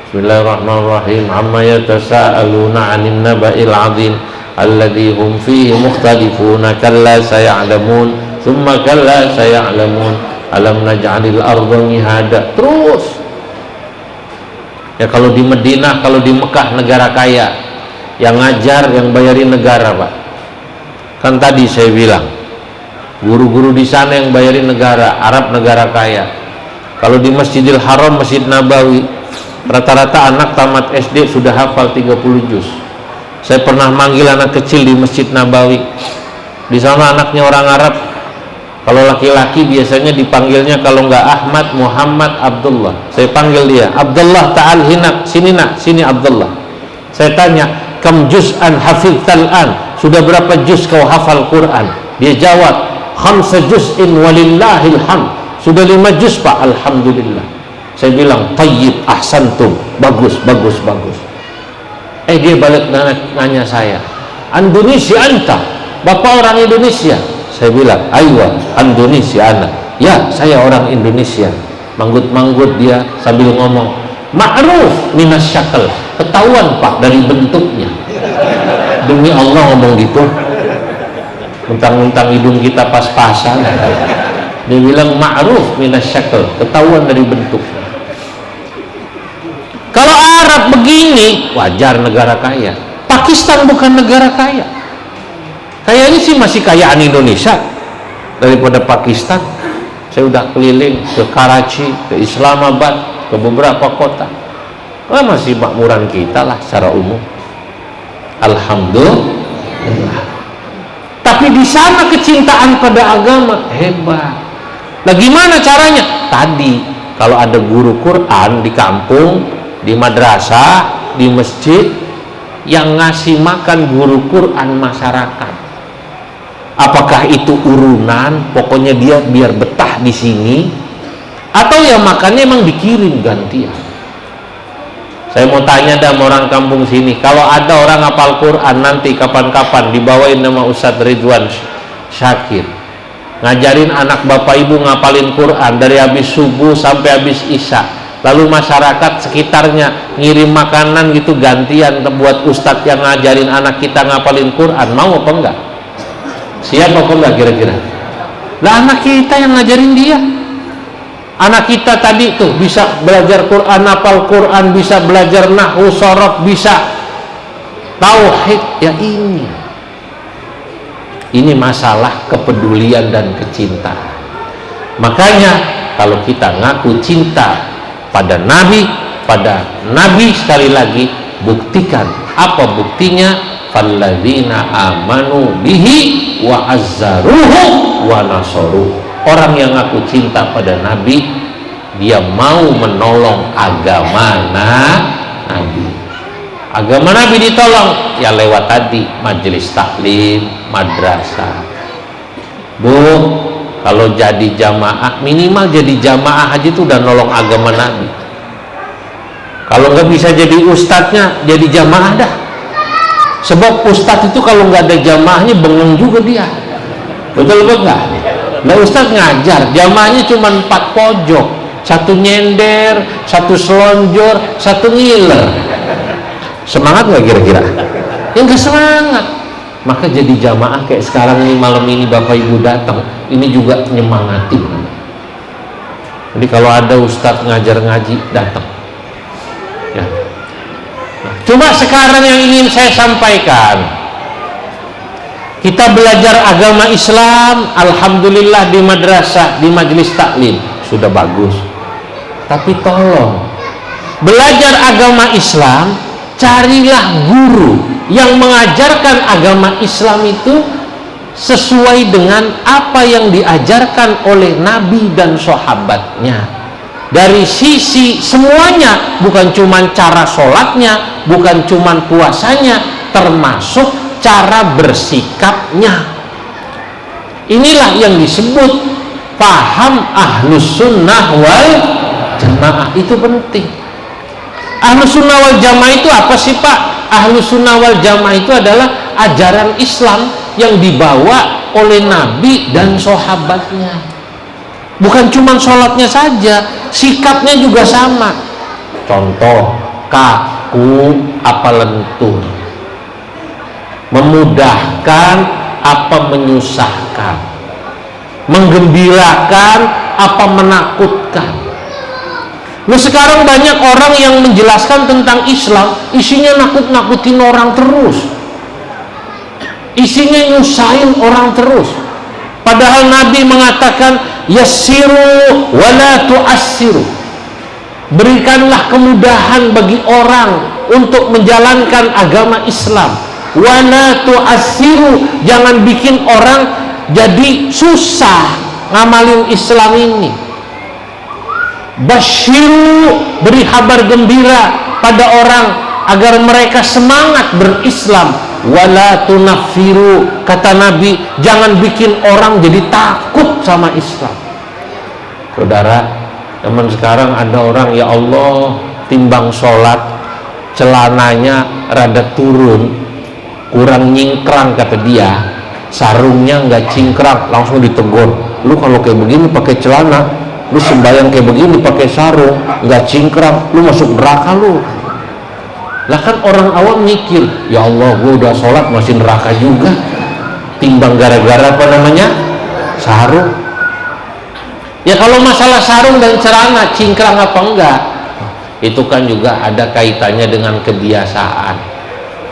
Bismillahirrahmanirrahim. Amma yatasaaluna 'anil naba'il 'adzim alladzi hum fihi mukhtalifuna kalla saya'lamun tsumma kalla saya'lamun alam naj'alil arda mihada. Terus ya, kalau di Madinah, kalau di Mekah negara kaya, yang ngajar, yang bayarin negara, Pak. Kan tadi saya bilang guru-guru di sana yang bayarin negara, Arab negara kaya. Kalau di Masjidil Haram, Masjid Nabawi, rata-rata anak tamat SD sudah hafal 30 juz. Saya pernah manggil anak kecil di Masjid Nabawi. Di sana anaknya orang Arab. Kalau laki-laki biasanya dipanggilnya kalau nggak Ahmad, Muhammad, Abdullah. Saya panggil dia, Abdullah ta'al hinak, sini nak, sini Abdullah. Saya tanya, kam juz'an hafidhal an, sudah berapa juz kau hafal Quran? Dia jawab, khamsa juz'in walillahil hamd, sudah 5 juz Pak, alhamdulillah. Saya bilang, tayyib, ahsantum, bagus, bagus, bagus. Dia balik nanya saya, Indonesia anta, Bapak orang Indonesia? Saya bilang, aywa, Indonesia anak. Ya, saya orang Indonesia. Manggut-manggut dia sambil ngomong, ma'ruf minas syakal, ketahuan Pak dari bentuknya. Demi Allah ngomong gitu, mentang-mentang hidung kita pas-pasan. Dia bilang ma'ruf minas syakal, ketahuan dari bentuknya. Kalau Arab begini, wajar negara kaya. Pakistan bukan negara kaya. Kayaknya sih masih kayaan Indonesia daripada Pakistan. Saya udah keliling ke Karachi, ke Islamabad, ke beberapa kota. Masih makmuran kita lah secara umum. Alhamdulillah. Tapi di sana kecintaan pada agama hebat. Nah gimana caranya? Tadi kalau ada guru Quran di kampung, di madrasah, di masjid, yang ngasih makan guru Quran masyarakat. Apakah itu urunan, pokoknya dia biar betah di sini, atau yang makannya emang dikirim gantian? Saya mau tanya dah orang kampung sini, kalau ada orang hafal Quran nanti kapan-kapan dibawain nama Ustadz Ridwan Syakir, ngajarin anak bapak ibu ngapalin Quran dari habis subuh sampai habis isya, lalu masyarakat sekitarnya ngirim makanan gitu gantian buat Ustadz yang ngajarin anak kita ngapalin Quran, mau apa enggak? Siapa apa enggak kira-kira? Lah anak kita yang ngajarin dia. Anak kita tadi tuh bisa belajar Quran, hafal Quran, bisa belajar nahwu, shorof, bisa tauhid. Ya ini masalah kepedulian dan kecintaan. Makanya kalau kita ngaku cinta pada Nabi sekali lagi buktikan. Apa buktinya? Falladzina amanu bihi wa azzaruhu wa nasaruhu. orang yang ngaku cinta pada Nabi, dia mau menolong agama Nabi. Agama Nabi ditolong ya lewat tadi majelis taklim, madrasah. Bu, kalau jadi jamaah, minimal jadi jamaah aja itu udah nolong agama Nabi. Kalau nggak bisa jadi ustadznya, jadi jamaah dah. Sebab ustadz itu kalau nggak ada jamaahnya bengong juga dia. Betul apa enggak? Nah, ustadz ngajar, jamaahnya cuma 4 pojok, 1 nyender, 1 selonjor, 1 ngiler. Semangat nggak kira-kira? Ya nggak semangat. Maka jadi jamaah kayak sekarang ini, malam ini Bapak Ibu datang, ini juga nyemangati. Jadi kalau ada ustadz ngajar ngaji, datang. Ya. Nah, cuma sekarang yang ingin saya sampaikan, kita belajar agama Islam, alhamdulillah di madrasah, di majelis taklim, sudah bagus. Tapi tolong, belajar agama Islam, carilah guru yang mengajarkan agama Islam itu sesuai dengan apa yang diajarkan oleh Nabi dan sahabatnya. Dari sisi semuanya, bukan cuma cara sholatnya, bukan cuma puasanya, termasuk cara bersikapnya. Inilah yang disebut paham ahlus sunnah wal jamaah. Itu penting. Ahlus sunnah wal jamaah itu apa sih Pak? Ahlus sunnah wal jamaah itu adalah ajaran Islam yang dibawa oleh Nabi dan sahabatnya. Bukan cuma sholatnya saja, sikapnya juga sama. Contoh, kaku apa lentur, memudahkan apa menyusahkan, menggembirakan apa menakutkan. Nah, sekarang banyak orang yang menjelaskan tentang Islam, isinya nakut-nakutin orang terus, isinya nyusahin orang terus. Padahal Nabi mengatakan yassiru wala tu'assiru, berikanlah kemudahan bagi orang untuk menjalankan agama Islam. Wala tu'assiru, jangan bikin orang jadi susah ngamalin Islam ini. Basyiru, beri kabar gembira pada orang agar mereka semangat berislam. Wala tunaffiru, kata Nabi, jangan bikin orang jadi takut sama Islam. Saudara, zaman sekarang ada orang, ya Allah, timbang sholat celananya rada turun, kurang nyingkrang kata dia, sarungnya nggak cingkrang, langsung ditegur. Lu kalau kayak begini pakai celana, lu sembahyang kayak begini pakai sarung nggak cingkrang, lu masuk neraka lu. Lah kan orang awam mikir, ya Allah, gue udah sholat masih neraka juga, timbang gara-gara apa namanya sarung. Ya kalau masalah sarung dan celana cingkrang apa enggak, itu kan juga ada kaitannya dengan kebiasaan.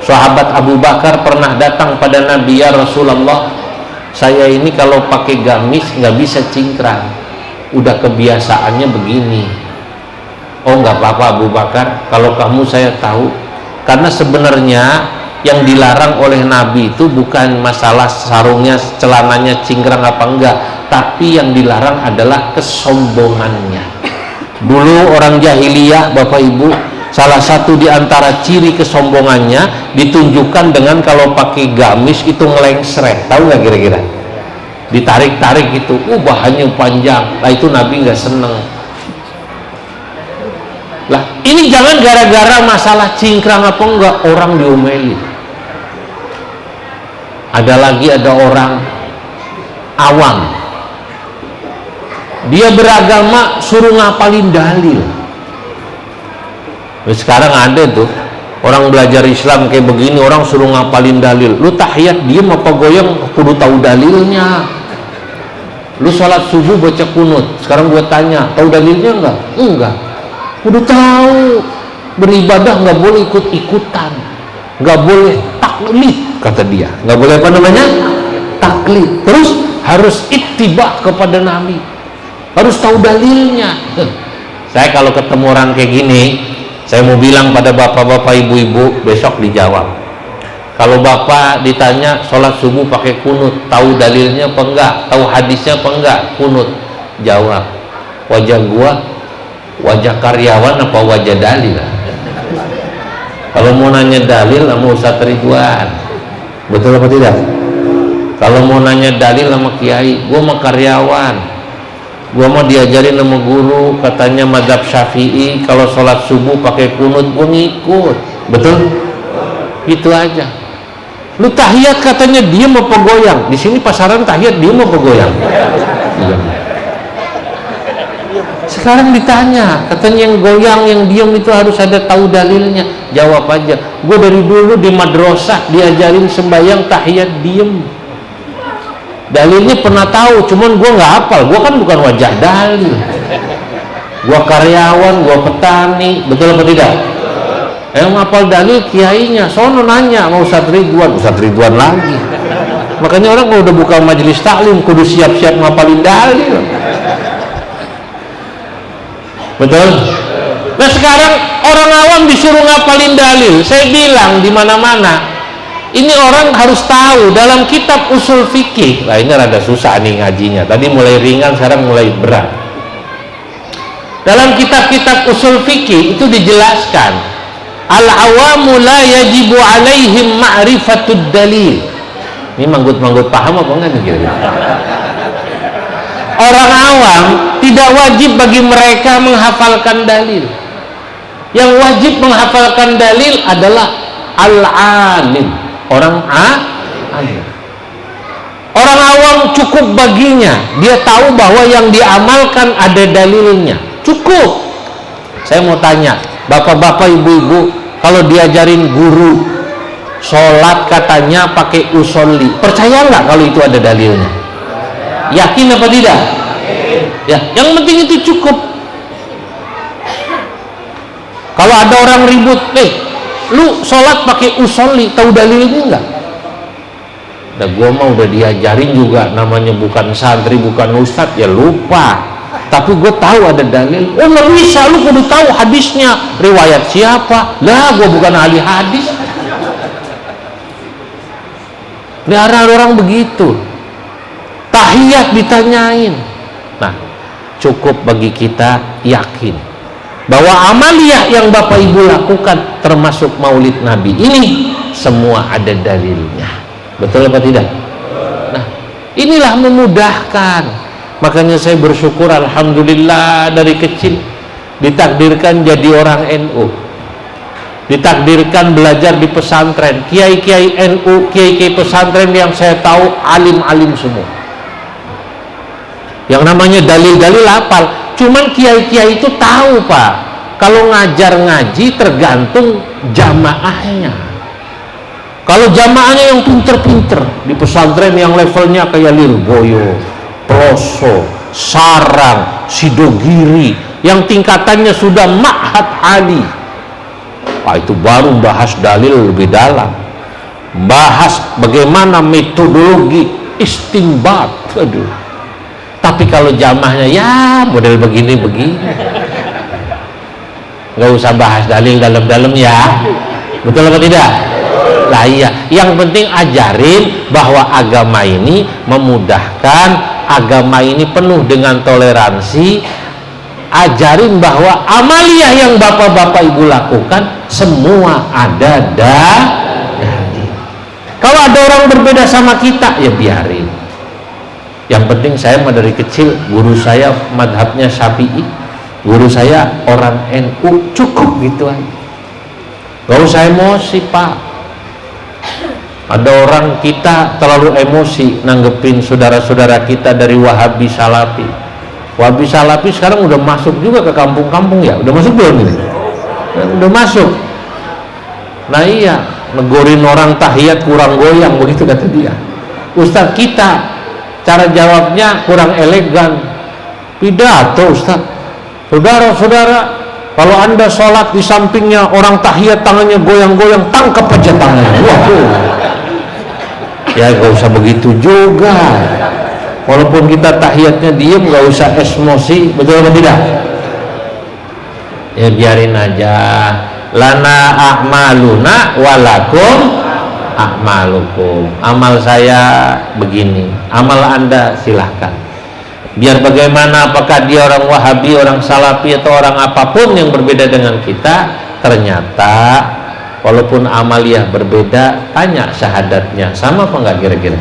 Sahabat Abu Bakar pernah datang pada Nabi, ya Rasulullah, saya ini kalau pakai gamis nggak bisa cingkrang, udah kebiasaannya begini. Oh nggak apa-apa Abu Bakar, kalau kamu saya tahu, karena sebenarnya yang dilarang oleh Nabi itu bukan masalah sarungnya, celananya cingkrang apa enggak, tapi yang dilarang adalah kesombongannya. Dulu orang jahiliyah, Bapak Ibu, salah satu di antara ciri kesombongannya ditunjukkan dengan kalau pakai gamis itu ngelengsret. Tahu nggak kira-kira? Ditarik-tarik gitu, bahannya panjang. Lah itu Nabi nggak seneng. Lah ini jangan gara-gara masalah cingkrang apa enggak orang diomelin. Ada lagi, ada orang awam, dia beragama suruh ngapalin dalil. Sekarang ada tuh orang belajar Islam kayak begini, orang suruh ngapalin dalil. Lu tahiyat diem apa goyang kudu tahu dalilnya. Lu sholat subuh baca kunut, sekarang gue tanya, tahu dalilnya enggak? Enggak. Kudu tahu. Beribadah nggak boleh ikut-ikutan, nggak boleh taklid, kata dia. Nggak boleh apa namanya? Taklid. Terus harus ittiba kepada Nabi, harus tahu dalilnya. Saya kalau ketemu orang kayak gini, saya mau bilang pada bapak-bapak, ibu-ibu, besok dijawab. Kalau bapak ditanya sholat subuh pakai kunut, tahu dalilnya apa enggak, tahu hadisnya apa enggak, kunut. Jawab, wajah gua wajah karyawan apa wajah dalil? Kalau mau nanya dalil sama Ustaz Ridwan, betul apa tidak? Kalau mau nanya dalil sama kiai, gua mah karyawan, gua mau diajarin sama guru, katanya mazhab Syafi'i kalau sholat subuh pakai kunut, gua ngikut. Betul? Gitu aja. Lu tahiyat katanya diem apa goyang? Di sini pasaran tahiyat diem apa goyang? Sekarang ditanya, katanya yang goyang, yang diem itu harus ada tahu dalilnya. Jawab aja. Gue dari dulu di madrasah diajarin sembahyang tahiyat diem. Dalilnya pernah tahu, cuman gue nggak hafal. Gue kan bukan wajah dalil. Gue karyawan, gue petani, betul apa tidak? Yang ngapal dalil kiainya, sono nanya mau Ustaz Ridwan lagi. Makanya orang kalau udah buka majelis taklim kudu siap-siap ngapalin dalil. Betul? Nah sekarang orang awam disuruh ngapalin dalil. Saya bilang di mana-mana, ini orang harus tahu dalam kitab usul fikih. Nah ini rada susah nih ngajinya. Tadi mulai ringan, sekarang mulai berat. Dalam kitab-kitab usul fikih itu dijelaskan, al-awamu la yajibu alaihim ma'rifatud dalil. Ini manggut-manggut paham apa enggak nih? Orang awam tidak wajib bagi mereka menghafalkan dalil. Yang wajib menghafalkan dalil adalah al-alim, orang alim. Orang awam cukup baginya, dia tahu bahwa yang diamalkan ada dalilnya. Cukup. Saya mau tanya, bapak-bapak, ibu-ibu, kalau diajarin guru sholat katanya pakai usolli, percaya nggak kalau itu ada dalilnya? Yakin apa tidak? Ya, yang penting itu cukup. Kalau ada orang ribut, lu sholat pakai usolli, tahu dalilnya nggak? Nah, gua mah udah diajarin juga, namanya bukan santri, bukan ustadz, ya lupa. Tapi gue tahu ada dalil. Oh nggak bisa, lu kudu tahu hadisnya, riwayat siapa? Lah gue bukan ahli hadis. Ini orang begitu. Tahiyat ditanyain. Nah, cukup bagi kita yakin bahwa amaliyah yang Bapak Ibu lakukan termasuk Maulid Nabi ini semua ada dalilnya. Betul apa tidak? Nah, inilah memudahkan. Makanya saya bersyukur, alhamdulillah, dari kecil ditakdirkan jadi orang NU, ditakdirkan belajar di pesantren. Kiai-kiai NU, kiai-kiai pesantren yang saya tahu alim-alim semua, yang namanya dalil-dalil hafal. Cuman kiai-kiai itu tahu Pak, kalau ngajar ngaji tergantung jamaahnya. Kalau jamaahnya yang pinter-pinter di pesantren yang levelnya kayak Lirboyo, Peloso, Sarang, Sidogiri, yang tingkatannya sudah Ma'had Ali, wah itu baru bahas dalil lebih dalam, bahas bagaimana metodologi istinbat. Aduh. Tapi kalau jamaahnya ya model begini-begini, nggak usah bahas dalil dalam-dalam ya. Betul apa tidak? Lah iya, yang penting ajarin bahwa agama ini memudahkan, agama ini penuh dengan toleransi. Ajarin bahwa amaliyah yang bapak-bapak ibu lakukan semua ada dalil. Kalau ada orang berbeda sama kita, ya biarin. Yang penting saya mah dari kecil guru saya madhabnya Syafi'i, guru saya orang NU, cukup gitu aja. Gak usah emosi Pak. Ada orang kita terlalu emosi nanggepin saudara-saudara kita dari Wahabi Salafi. Wahabi Salafi sekarang udah masuk juga ke kampung-kampung ya, udah masuk belum ini? Udah masuk. Nah iya, negorin orang tahiyat kurang goyang, begitu kata dia. Ustadz kita cara jawabnya kurang elegan. Pidato Ustadz, saudara-saudara, kalau anda sholat di sampingnya orang tahiyat tangannya goyang-goyang, tangkap aja tangannya. Waduh. Ya gak usah begitu juga. Walaupun kita tahiyatnya diem, gak usah emosi. Betul atau tidak? Ya biarin aja. Lana a'maluna walakum a'malukum, amal saya begini, amal anda silahkan. Biar bagaimana, apakah dia orang Wahabi, orang Salafi, atau orang apapun yang berbeda dengan kita, ternyata walaupun amaliyah berbeda, tanya syahadatnya sama apa enggak kira-kira?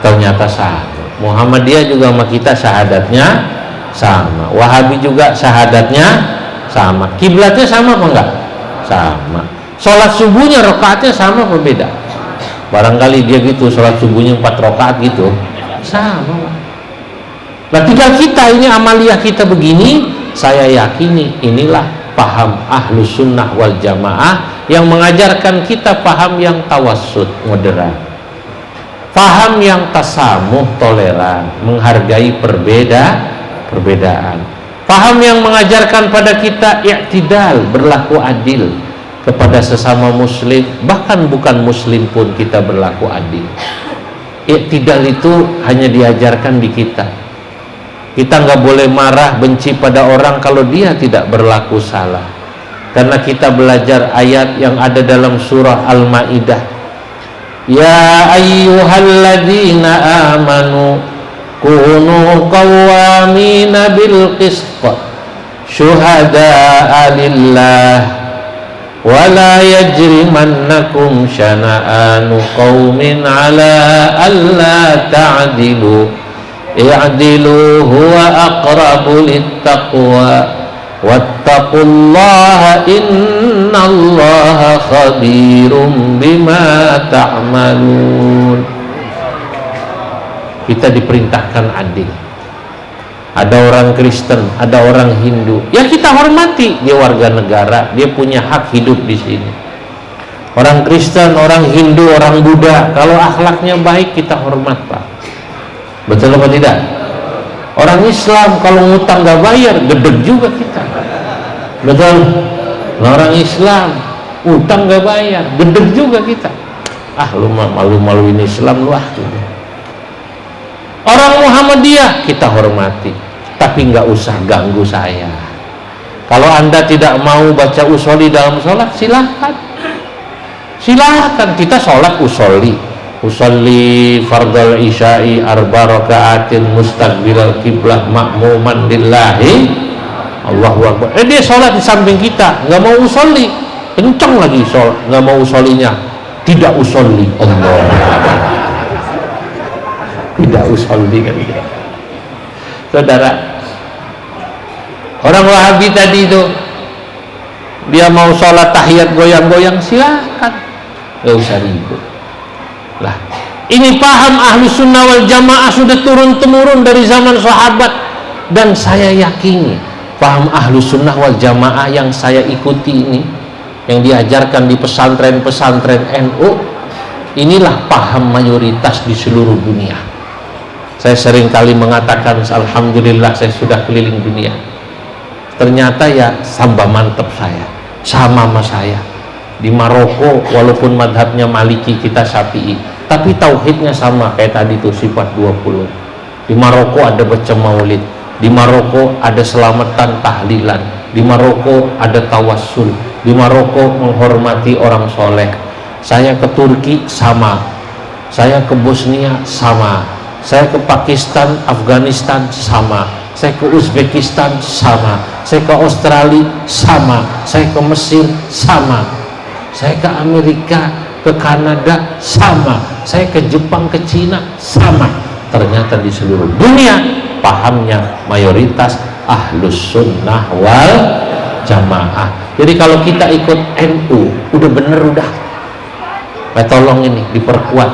Ternyata sama. Muhammadiyah juga sama kita syahadatnya sama, Wahabi juga syahadatnya sama, kiblatnya sama apa enggak? Sama. Sholat subuhnya rakaatnya sama apa beda? Barangkali dia gitu, sholat subuhnya 4 rakaat gitu, sama. Nah, tinggal kita ini amaliyah kita begini, saya yakini inilah paham Ahlus Sunnah wal Jamaah yang mengajarkan kita paham yang tawassut, moderat, paham yang tasamuh, toleran, menghargai perbedaan, paham yang mengajarkan pada kita i'tidal, berlaku adil kepada sesama muslim, bahkan bukan muslim pun kita berlaku adil. I'tidal itu hanya diajarkan di kita. Kita nggak boleh marah, benci pada orang kalau dia tidak berlaku salah, karena kita belajar ayat yang ada dalam surah Al-Maidah, ya ayyuhalladzina amanu kunu qawwamina bil qist syuhada'a lillah wa la yajrimannakum syana'anu qaumin ala alla ta'dilu i'dilu huwa aqrabu littaqwa wattaqullaha innallaha khabirum bima ta'malun. Kita diperintahkan adil. Ada orang Kristen, ada orang Hindu, ya kita hormati, dia warga negara, dia punya hak hidup di sini. Orang Kristen, orang Hindu, orang Buddha, kalau akhlaknya baik kita hormat, Pak. Betul apa tidak? Orang Islam kalau ngutang gak bayar, gedeg juga kita. Betul? Nah, orang Islam utang gak bayar, gedeg juga kita. Ah, lu malu-maluin Islam lu ah. Orang Muhammadiyah kita hormati, tapi nggak usah ganggu saya. Kalau anda tidak mau baca usholi dalam sholat, silahkan. Silahkan, kita sholat usolli fardal isya'i arba raka'atin mustaqbilal kiblah ma'muman lillahi Allahu akbar. Dia sholat di samping kita, nggak mau usolli, kencang lagi sholat, nggak mau usolinya, tidak usolli, Allah, tidak usolli kan gitu. Saudara, orang Wahabi tadi itu dia mau sholat tahiyat goyang-goyang, silahkan, nggak usah ribut. Lah, ini paham Ahlus Sunnah wal Jamaah sudah turun-temurun dari zaman sahabat, dan saya yakini paham Ahlus Sunnah wal Jamaah yang saya ikuti ini, yang diajarkan di pesantren-pesantren NU, inilah paham mayoritas di seluruh dunia. Saya sering kali mengatakan, alhamdulillah saya sudah keliling dunia. Ternyata ya sambah mantep saya, sama saya. Di Maroko walaupun madhabnya Maliki, kita Syafi'i, tapi tauhidnya sama kayak tadi tuh, sifat 20. Di Maroko ada baca maulid, di Maroko ada selamatan tahlilan, di Maroko ada tawassul, di Maroko menghormati orang soleh. Saya ke Turki sama, saya ke Bosnia sama, saya ke Pakistan, Afghanistan sama, saya ke Uzbekistan sama, saya ke Australia sama, saya ke Mesir sama, saya ke Amerika, ke Kanada sama, saya ke Jepang, ke Cina sama. Ternyata di seluruh dunia pahamnya mayoritas Ahlus Sunnah wal Jamaah. Jadi kalau kita ikut NU udah bener, udah. Tolong ini diperkuat.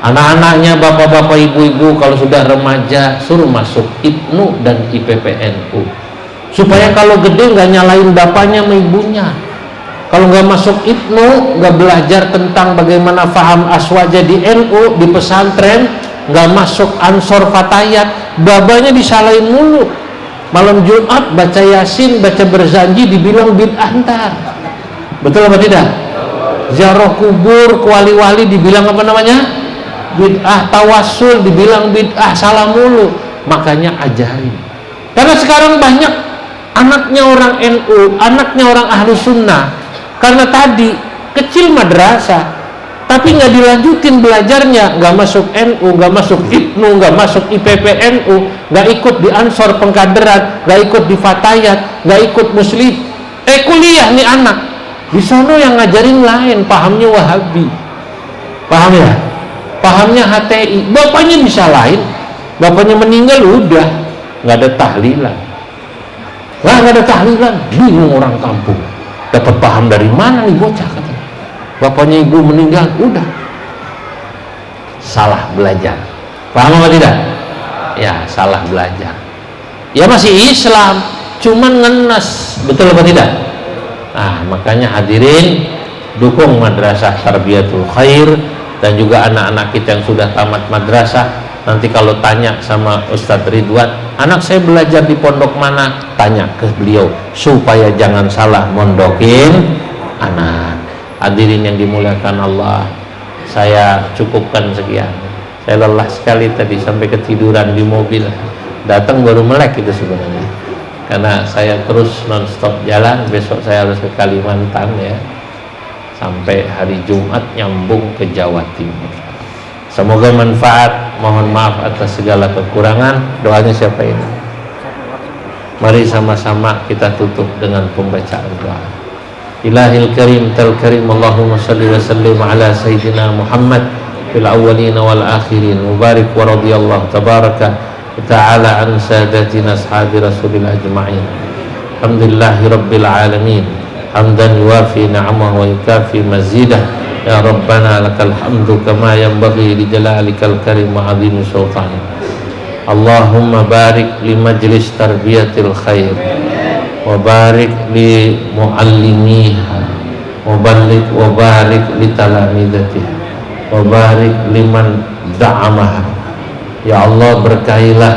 Anak-anaknya, bapak-bapak, ibu-ibu kalau sudah remaja suruh masuk IPNU dan IPPNU, supaya kalau gede nggak nyalain bapaknya sama ibunya. Kalau nggak masuk IPNU, nggak belajar tentang bagaimana faham aswaja di NU, di pesantren, nggak masuk Ansor Fatayat, babanya disalahin mulu. Malam Jumat baca Yasin, baca berzanji, dibilang bid'ah ntar. Betul apa tidak? Ziarah kubur, ke wali-wali dibilang apa namanya? Bid'ah. Tawassul dibilang bid'ah, salah mulu. Makanya ajarin. Karena sekarang banyak anaknya orang NU, anaknya orang Ahlus Sunnah, karena tadi kecil madrasah, tapi nggak dilanjutin belajarnya, nggak masuk NU, nggak masuk IPNU, nggak masuk IPPNU, nggak ikut di Ansor Pengkaderan, nggak ikut di Fatayat, nggak ikut Muslim, kuliah nih anak di sana yang ngajarin lain, pahamnya Wahabi, paham ya, pahamnya HTI, bapaknya bisa lain, bapaknya meninggal udah nggak ada tahlilan, nggak ada tahlilan, bingung orang kampung, dapat paham dari mana nih bocah, katanya bapaknya ibu meninggal, udah salah belajar. Paham apa tidak? Ya, salah belajar. Ya masih Islam, cuman ngenes, betul apa tidak? Nah, makanya hadirin, dukung Madrasah Tarbiyatul Khair dan juga anak-anak kita yang sudah tamat madrasah. Nanti kalau tanya sama Ustadz Ridwan, anak saya belajar di pondok mana? Tanya ke beliau supaya jangan salah mondokin anak. Hadirin yang dimuliakan Allah, saya cukupkan sekian. Saya lelah sekali tadi sampai ketiduran di mobil. Datang baru melek itu sebenarnya. Karena saya terus non-stop jalan. Besok saya harus ke Kalimantan ya. Sampai hari Jumat nyambung ke Jawa Timur. Semoga manfaat. Mohon maaf atas segala kekurangan. Doanya siapa ini? Mari sama-sama kita tutup dengan pembacaan doa. Ilahil karim tal karim, Allahumma salli wa sallim ala sayyidina Muhammad fil awwalin wal akhirin, mubarak wa radiyallahu tabaraka wa ta'ala an sadatina ashabi rasulil ajma'in. Alhamdulillahi rabbil alamin, hamdan yuwafi ni'amahu wa yukafi mazidah. Ya Rabbana lakal hamdu kama yanbaghi li jalalikal karim wa 'azimi sultanik. Allahumma barik li majlis tarbiyatil khair wa barik li muallimiha wa barik li talamidatiha wa barik liman da'amaha. Ya Allah, berkahilah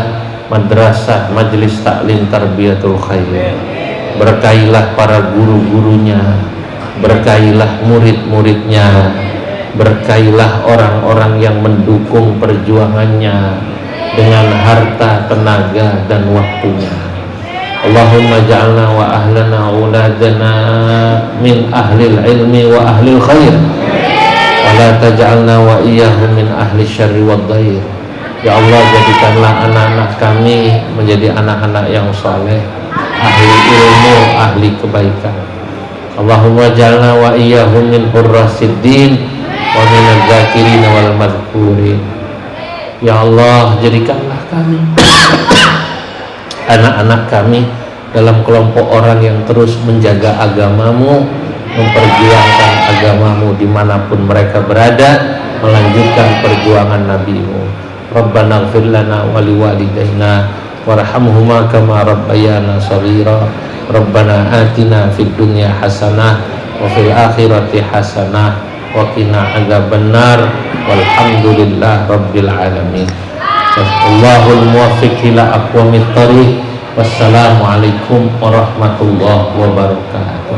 madrasah Majlis Taklim Tarbiyatul Khair, berkahilah para guru-gurunya, berkahilah murid-muridnya, berkahilah orang-orang yang mendukung perjuangannya dengan harta, tenaga, dan waktunya. Allahumma ja'alna wa ahlana uladana min ahlil ilmi wa ahlil khair wa la taj'alna wa iyyahum min ahli syarri wad dhair. Ya Allah, jadikanlah anak-anak kami menjadi anak-anak yang saleh, ahli ilmu, ahli kebaikan. Allahumma ja'alna wa iyyahum min hurrasiddin wa min az-zakirin wal madhkurin. Ya Allah, jadikanlah kami anak-anak kami dalam kelompok orang yang terus menjaga agamamu, memperjuangkan agamamu dimanapun mereka berada, melanjutkan perjuangan nabimu. Rabbana ighfir lana wa liwalidayna warhamhuma kama rabbayana shaghira. Rabbana atina fid dunya hasanah wa fil akhirati hasanah wa qina adzabannar. Walhamdulillah rabbil alamin. Allahul muwaffiq ila aqwamit thariq. Wassalamualaikum warahmatullahi wabarakatuh.